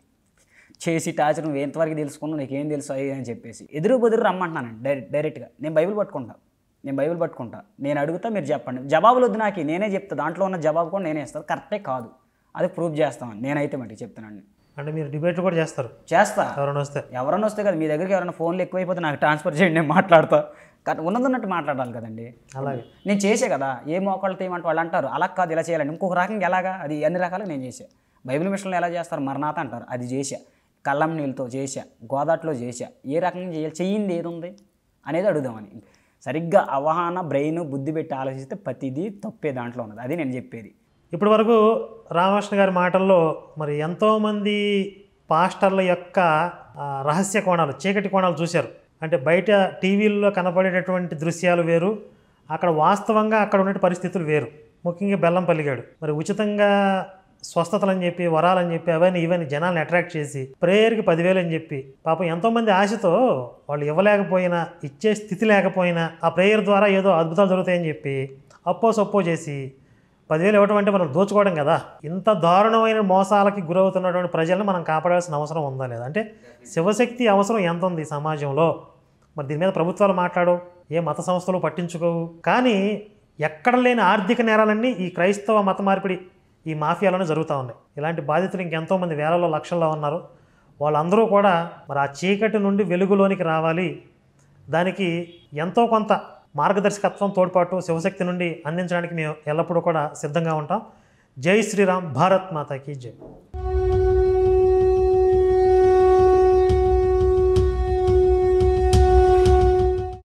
చేసి టార్చర్ నువ్వు ఎంతవరకు తెలుసుకున్నావు, నీకేం తెలుసు అయ్యి అని చెప్పేసి ఎదురు బెదురు రమ్మంటున్నానండి డైరెక్ట్గా. నేను బైబిల్ పట్టుకుంటా, నేను అడుగుతా, మీరు చెప్పండి. జవాబులు వద్దు నాకు, నేనే చెప్తా, దాంట్లో ఉన్న జవాబు కూడా నేనే ఇస్తాను, కరెక్టే కాదు అది ప్రూవ్ చేస్తామని నేనైతే మట్టి చెప్తానండి. అంటే మీరు డిబేట్లు కూడా చేస్తారు? చేస్తా, ఎవరైనా వస్తే కదా, మీ దగ్గరికి ఎవరైనా ఫోన్లు ఎక్కువైపోతే నాకు ట్రాన్స్ఫర్ చేయండి, నేను మాట్లాడతా. ఉన్నదన్నట్టు మాట్లాడాలి కదండి. అలాగే నేను చేసే కదా, ఏ మోకాళ్ళతో ఏమంటే వాళ్ళు అంటారు అలా కాదు ఇలా చేయాలండి, ఇంకొక రకంగా ఎలాగా, అది అన్ని రకాలుగా నేను చేసా. బైబిల్ మిషన్లో ఎలా చేస్తారు, మరణాత అంటారు, అది చేసా, కళ్ళం నీళ్ళతో చేసా, గోదాట్లో చేసా, ఏ రకంగా చేయాలి, చెయ్యింది ఏది ఉంది అనేది అడుగుదామని. సరిగ్గా అవగాహన, బ్రెయిన్, బుద్ధి పెట్టి ఆలోచిస్తే ప్రతిదీ తప్పే దాంట్లో ఉన్నది, అది నేను చెప్పేది. ఇప్పటి వరకు రామకృష్ణ గారి మాటల్లో మరి ఎంతోమంది పాస్టర్ల యొక్క రహస్య కోణాలు, చీకటి కోణాలు చూశారు. అంటే బయట టీవీల్లో కనపడేటటువంటి దృశ్యాలు వేరు, అక్కడ వాస్తవంగా అక్కడ ఉండే పరిస్థితులు వేరు. ముఖ్యంగా బెల్లంపల్లిగాడు మరి ఉచితంగా స్వస్థతలు అని చెప్పి, వరాలని చెప్పి, అవన్నీ ఇవన్నీ జనాల్ని అట్రాక్ట్ చేసి ప్రేయర్కి 10,000 అని చెప్పి, పాపం ఎంతోమంది ఆశతో వాళ్ళు ఇవ్వలేకపోయినా, ఇచ్చే స్థితి లేకపోయినా ఆ ప్రేయర్ ద్వారా ఏదో అద్భుతాలు జరుగుతాయని చెప్పి సప్పో చేసి 10,000 ఇవ్వడం అంటే మనం దోచుకోవడం కదా. ఇంత దారుణమైన మోసాలకి గురవుతున్నటువంటి ప్రజల్ని మనం కాపాడాల్సిన అవసరం ఉందా లేదా? అంటే శివశక్తి అవసరం ఎంత ఉంది సమాజంలో? మరి దీని మీద ప్రభుత్వాలు మాట్లాడవు, ఏ మత సంస్థలు పట్టించుకోవు. కానీ ఎక్కడ లేని ఆర్థిక నేరాలన్నీ ఈ క్రైస్తవ మత మార్పిడి, ఈ మాఫియాలోనే జరుగుతూ ఉన్నాయి. ఇలాంటి బాధితులు ఇంకెంతోమంది వేలలో లక్షల్లో ఉన్నారు. వాళ్ళందరూ కూడా మరి ఆ చీకటి నుండి వెలుగులోనికి రావాలి. దానికి ఎంతో కొంత మార్గదర్శకత్వం, తోడ్పాటు శివశక్తి నుండి అందించడానికి మేము ఎల్లప్పుడూ కూడా సిద్ధంగా ఉంటాం. జై శ్రీరామ్, భారత్ మాతాకి జై.